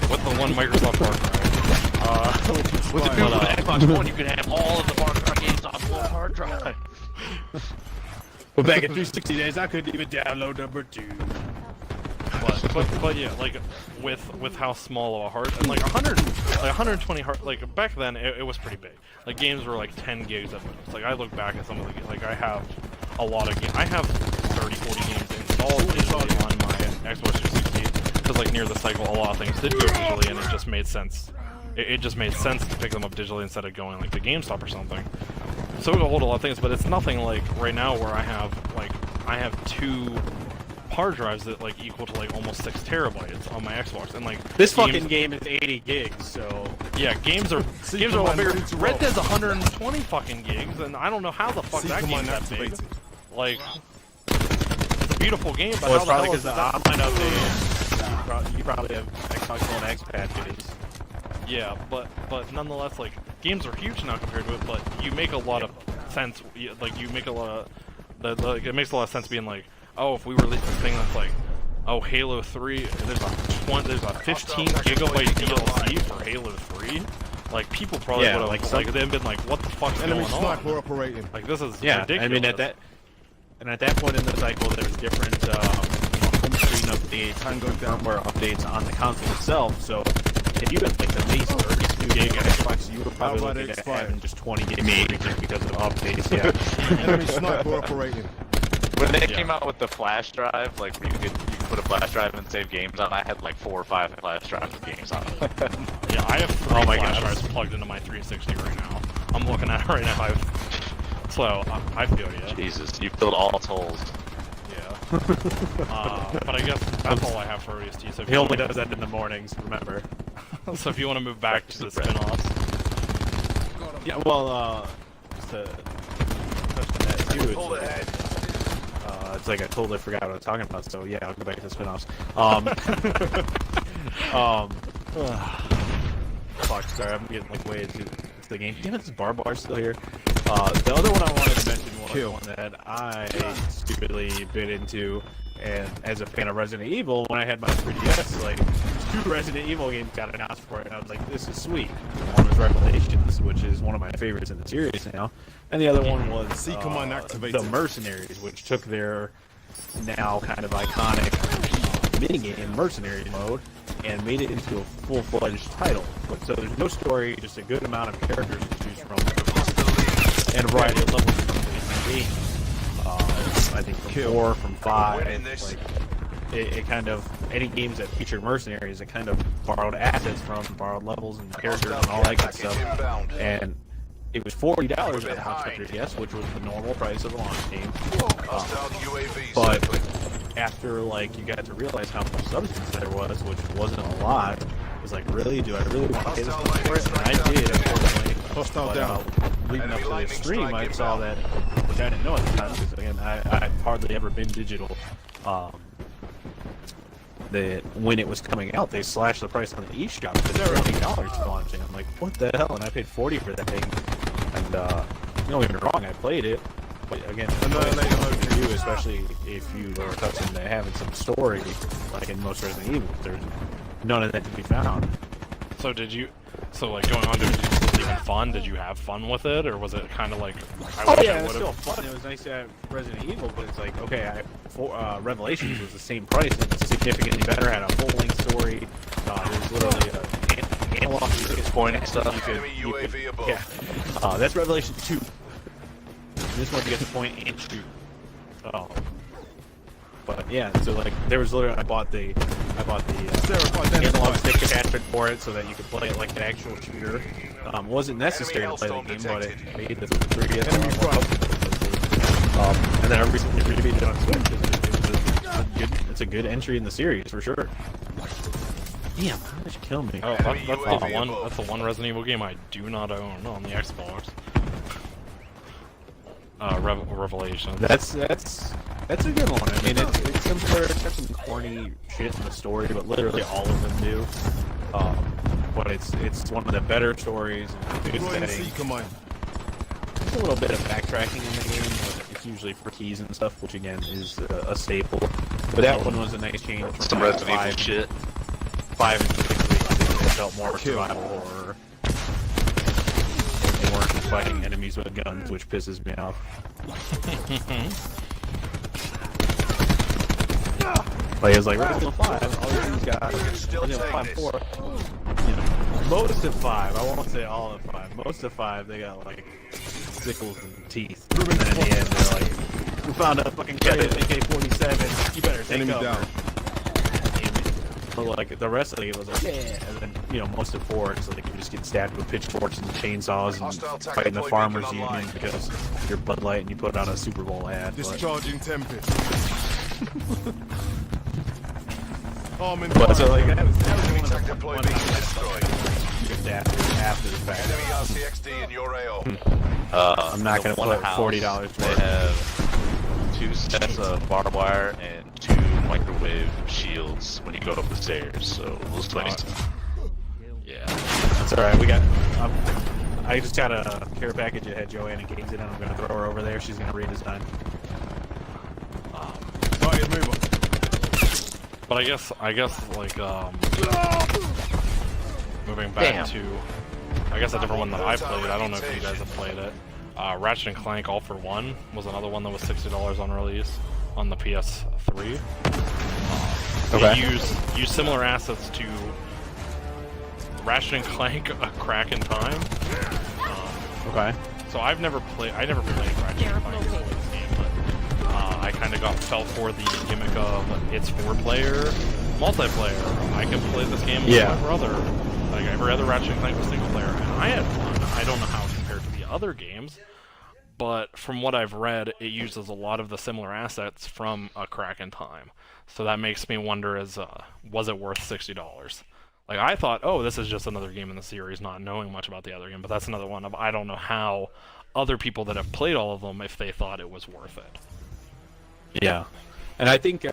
With the one Microsoft hard drive. With the new Xbox One, you could have all of the Far Cry games on one hard drive. But back in 360 days, I couldn't even download number 2. But yeah, like, with how small of a hard, and like 120 hard, like, back then it was pretty big. Like, games were like 10 gigs at most. Like, I look back at some of the games, like, I have a lot of games. I have 30-40 games installed digitally on my Xbox 360 because, like, near the cycle, a lot of things did go digitally, and it just made sense. It just made sense to pick them up digitally instead of going like to GameStop or something. So it will hold a lot of things, but it's nothing like right now where I have 2 hard drives that like equal to like almost 6 terabytes on my Xbox, and like this fucking game is 80 gigs, so yeah, games are a lot bigger. Red Dead's 120 fucking gigs, and I don't know how the fuck that game's that big. Like, it's a beautiful game, but it's probably because the online update. You probably have Xbox One X patches. Yeah, but nonetheless, like, games are huge now compared to it, but you make a lot of sense, like, you make a lot of, it makes a lot of sense being like, oh, if we release this thing that's like, oh, Halo 3, there's a 15 gigabyte DLC for Halo 3? like people probably Yeah, would have like they've been like, what the fuck's Enemy going sniper on? operating. Like this is Yeah, ridiculous. I mean at that point in the cycle, there's different home screen updates, Tango down. firmware updates on the console itself. So if you had like the base 32 gig Xbox, you would probably Outright look at expired. having just 20 gig free just because of updates. Yeah. Enemy sniper operating. When they came out with the flash drive, like where you could put a flash drive and save games on, I had like 4 or 5 flash drives with games on it. Yeah, I have 3 Oh my flash God. drives plugged into my 360 right now. I'm looking at it right now. So I feel you. Jesus, you filled all holes. Yeah. But I guess that's all I have for ODST. So if He you only wanna- does that in the mornings, remember. So if you want to move back to the spin-offs, Yeah, well, just to touch on that too, Pull ahead. it's like I totally forgot what I was talking about, so yeah, I'll go back to the spin-offs. Fuck, sorry, I'm getting like way into the game. Damn it, this barbed wire still here. The other one I wanted to mention was one that I stupidly bit into, and as a fan of Resident Evil, when I had my 3DS, like, 2 Resident Evil games got announced for it, and I was like, this is sweet. One was Revelations, which is one of my favorites in the series now, and the other one was C command activated. The Mercenaries, which took their now kind of iconic minigame Mercenary mode and made it into a full-fledged title. So there's no story, just a good amount of characters to choose from, and a variety of levels from the game. I think from 4, from 5, Winning this. like it kind of any games that featured mercenaries, it kind of borrowed assets from, borrowed levels and characters and all that good stuff. Inbound. And it was $40 at launch for 3DS, which was the normal price of a launch game. Hostile UAV But circling. after like you got to realize how much substance there was, which wasn't a lot, it was like, really, do I really want to pay this Hostile much for it? And lightning I did, strike unfortunately. Hostile But, down. leading up Enemy to the lightning stream, strike I saw that, which I didn't know at the time, because again, I've hardly ever been digital. That when it was coming out, they slashed the price on the eShop to $30 for launching. I'm like, what the hell? And I paid $40 for that thing. And don't get me wrong, I played it. But again, Annihilator mode for you, especially if you are accustomed to having some story, like in most Resident Evil, there's none of that to be found. so like going on to it, was it even fun? Did you have fun with it, or was it kind of like I wish I It was would still have? fun. It was nice to have Resident Evil, but it's like, okay, Revelations was the same price. It's significantly better. Had a full-length story. There's literally an analog Disappointing stuff. Enemy UAV above. Yeah, that's Revelation 2. This one you get to point and shoot. But yeah, so like there was literally I bought the analog stick attachment for it so that you could play it like an actual shooter. Wasn't necessary to play the game, but it made the 3DS a lot more comfortable. And then I recently reviewed it on Switch. It's a good entry in the series for sure. Damn, how did you kill me? Oh, Enemy that's UAV the one. above. That's the one Resident Evil game I do not own on the Xbox. Revelation. That's a good one. I mean, it's simpler. It's got some corny shit in the story, but literally all of them do. But it's one of the better stories. And good Deploying setting. C command. There's a little bit of backtracking in the game. But it's usually for keys and stuff, which again is a staple. But that one was a nice change. From Some Resident Evil 5 shit. 5 and 6. It felt more survival horror. They weren't just fighting enemies with guns, which pisses me off. Like it's like Resident Evil 5, all these got Resident Evil 5 4. You know, most of 5, I won't say all of 5. Most of 5, they got like sickles and teeth. And then in the end, they're like, we found a fucking credit AK-47. You better take Enemy cover. down. But like the rest of the game was like, yeah, and then you know most of 4 is like you just get stabbed with pitchforks and chainsaws Hostile and tactical fighting the beacon farmers online. union because you're Bud Light and you put out a Super Bowl ad. But Discharging Tempest. Arming so fire. like that was Enemy one tech of deploy the beacon destroyed. just after the fact. Enemy RCXD in your AO. I'm not gonna The one put house, $40 for They it. have 2 sets of barbed wire and 2 microwave shields when you go up the stairs. So those 20. Yeah. That's alright, we got I just got a care package that had Joanna Gaines in it. I'm gonna throw her over there. She's gonna redesign. Target mover. But I guess like moving back Damn. to I guess a different one that I played. I don't know if you guys have played it. Ratchet and Clank All for One was another one that was $60 on release on the PS3. Okay. They use similar assets to Ratchet and Clank: A Crack in Time. Okay. So I never played Ratchet and Clank before this game, but I kind of fell for the gimmick of it's 4-player multiplayer. I can play this game with my brother. Like every other Ratchet and Clank was single player, and I had fun. I don't know how it compared to the other games, but from what I've read, it uses a lot of the similar assets from A Crack in Time. So that makes me wonder: was it worth $60? Like I thought, oh, this is just another game in the series, not knowing much about the other game. But that's another one of I don't know how other people that have played all of them if they thought it was worth it. Yeah, and I think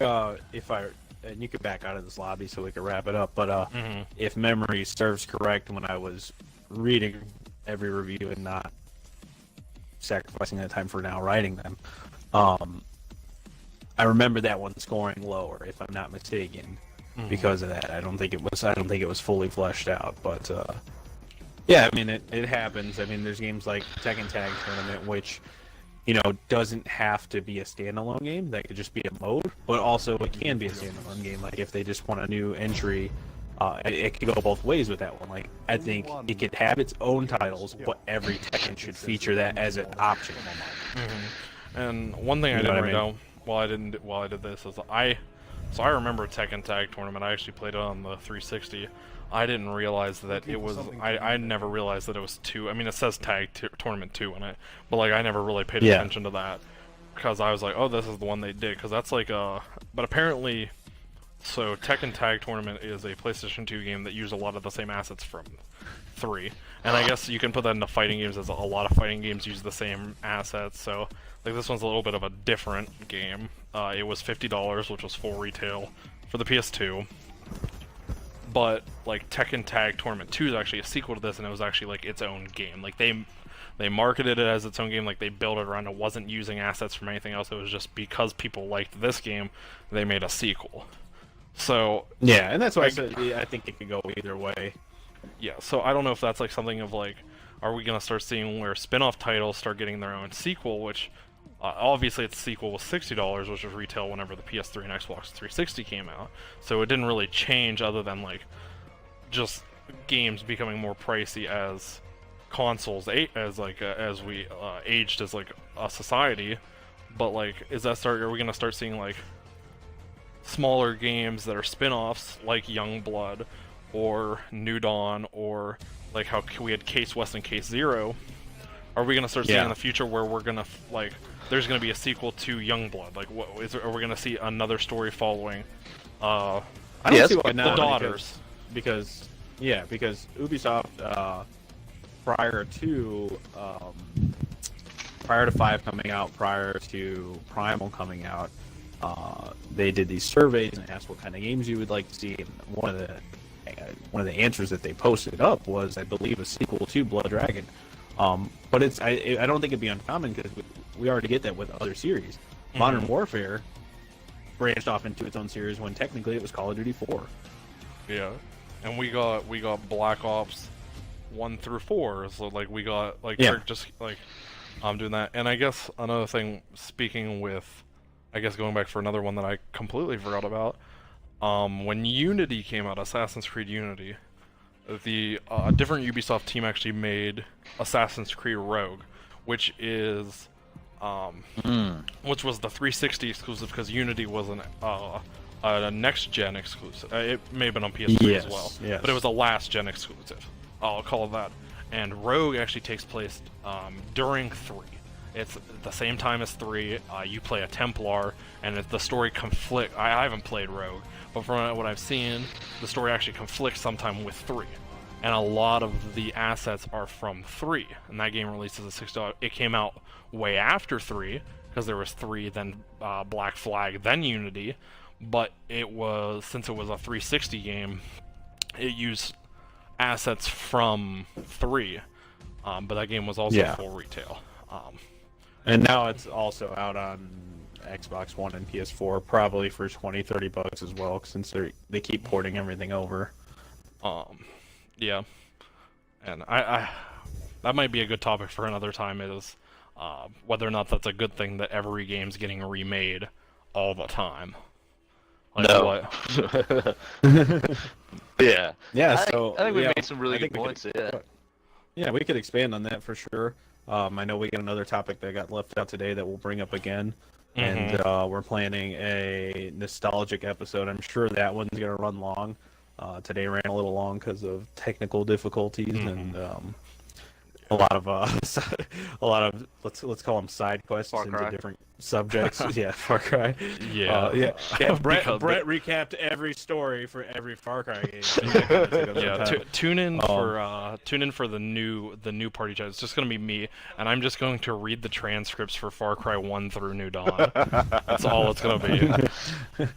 and you could back out of this lobby so we could wrap it up. But if memory serves correct, when I was reading every review and not sacrificing that time for now writing them, I remember that one scoring lower, if I'm not mistaken, because of that. I don't think it was fully fleshed out. But yeah, I mean it happens. I mean there's games like Tekken Tag Tournament, which doesn't have to be a standalone game. That could just be a mode, but also it can be a standalone game. Like if they just want a new entry, it could go both ways with that one. Like I think it could have its own titles, but every Tekken should feature that as an option. And one thing I didn't write down while I did this is I remember Tekken Tag Tournament. I actually played it on the 360. I didn't realize that it was. I never realized that it was 2. I mean, it says Tag Tournament 2 in it, but like I never really paid attention to that because I was like, oh, this is the one they did because that's like a. But apparently, so Tekken Tag Tournament is a PlayStation 2 game that used a lot of the same assets from 3, and I guess you can put that into fighting games as a lot of fighting games use the same assets. So like this one's a little bit of a different game. It was $50, which was full retail for the PS2. But like Tekken Tag Tournament 2 is actually a sequel to this, and it was actually like its own game. Like they marketed it as its own game, like they built it around. It wasn't using assets from anything else. It was just because people liked this game, they made a sequel. So yeah, and that's why I said I think it could go either way. Yeah, so I don't know if that's like something of like, are we gonna start seeing where spin-off titles start getting their own sequel, which obviously its sequel was $60, which was retail whenever the PS3 and Xbox 360 came out. So it didn't really change other than like just games becoming more pricey as consoles as we aged as like a society. But like, are we gonna start seeing like smaller games that are spin-offs like Youngblood or New Dawn or like how we had Case West and Case Zero? Are we gonna start seeing in the future where we're gonna like there's gonna be a sequel to Youngblood? Like, are we gonna see another story following? I don't see why not. The daughters, because Ubisoft prior to 5 coming out, prior to Primal coming out, they did these surveys and asked what kind of games you would like to see. And one of the answers that they posted up was, I believe, a sequel to Blood Dragon. But I don't think it'd be uncommon because we already get that with other series. Modern Warfare branched off into its own series when technically it was Call of Duty 4. Yeah, and we got Black Ops 1 through 4. So like we got like just like I'm doing that. And I guess another thing, speaking with, I guess going back for another one that I completely forgot about, when Unity came out, Assassin's Creed Unity. The different Ubisoft team actually made Assassin's Creed Rogue, which is which was the 360 exclusive because Unity was a next-gen exclusive. It may have been on PS3 as well, but it was a last-gen exclusive. I'll call it that. And Rogue actually takes place during 3. It's the same time as 3. You play a Templar, and the story conflict. I haven't played Rogue, but from what I've seen, the story actually conflicts sometime with 3. And a lot of the assets are from 3. And that game releases a $60. It came out way after 3, because there was 3, then Black Flag, then Unity. But since it was a 360 game, it used assets from 3. But that game was also full retail. And now it's also out on Xbox One and PS4, probably for $20-30 as well, since they keep porting everything over. Yeah. And that might be a good topic for another time. Is whether or not that's a good thing that every game's getting remade all the time. Like, No. Yeah. Yeah, I so think we yeah, made some really I good think we points. could- Yeah. Yeah, we could expand on that for sure. I know we got another topic that got left out today that we'll bring up again. And we're planning a nostalgic episode. I'm sure that one's going to run long. Today ran a little long because of technical difficulties and a lot of let's call them side quests Far into Cry. different subjects. Yeah, Far Cry. Yeah. Brett Because recapped every story for every Far Cry game. Yeah, tune in for the new party chat. It's just gonna be me, and I'm just going to read the transcripts for Far Cry 1 through New Dawn. That's all it's gonna be.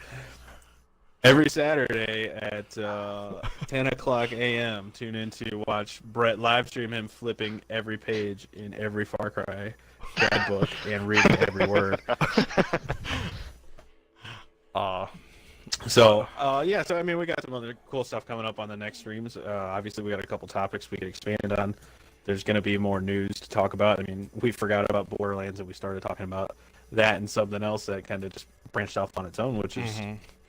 Every Saturday at 10 o'clock a.m. Tune in to watch Brett live stream him flipping every page in every Far Cry guidebook and reading every word. So I mean, we got some other cool stuff coming up on the next streams. Obviously, we got a couple topics we could expand on. There's going to be more news to talk about. I mean, we forgot about Borderlands and we started talking about that and something else that kind of just branched off on its own, which is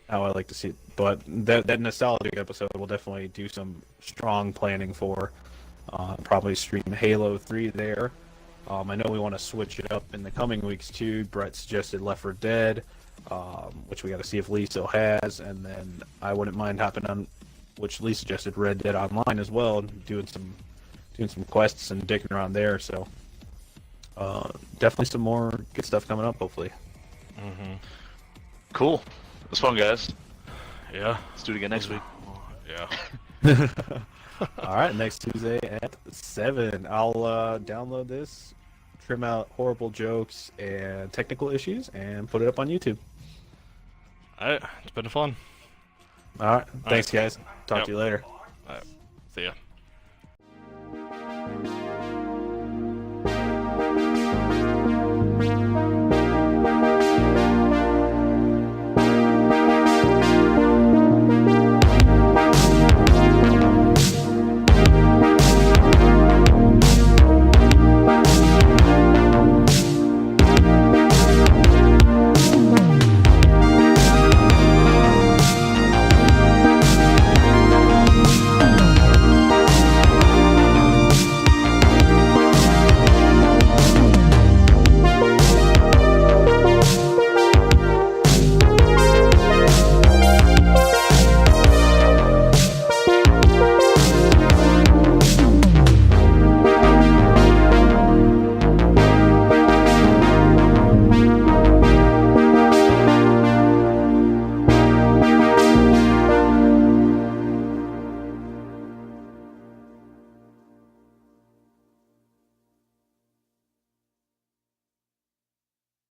how I like to see it. But that nostalgic episode will definitely do some strong planning for. Probably stream Halo 3 there. I know we want to switch it up in the coming weeks too. Brett suggested Left 4 Dead, which we got to see if Lee still has, and then I wouldn't mind hopping on, which Lee suggested Red Dead Online as well, and doing some quests and dicking around there. So definitely some more good stuff coming up, hopefully. Cool. It was fun, guys. Yeah. Let's do it again next week. Yeah. All right, next Tuesday at 7. I'll download this, trim out horrible jokes and technical issues, and put it up on YouTube. Alright, it's been fun. All right, thanks, guys. Talk to you later. See ya.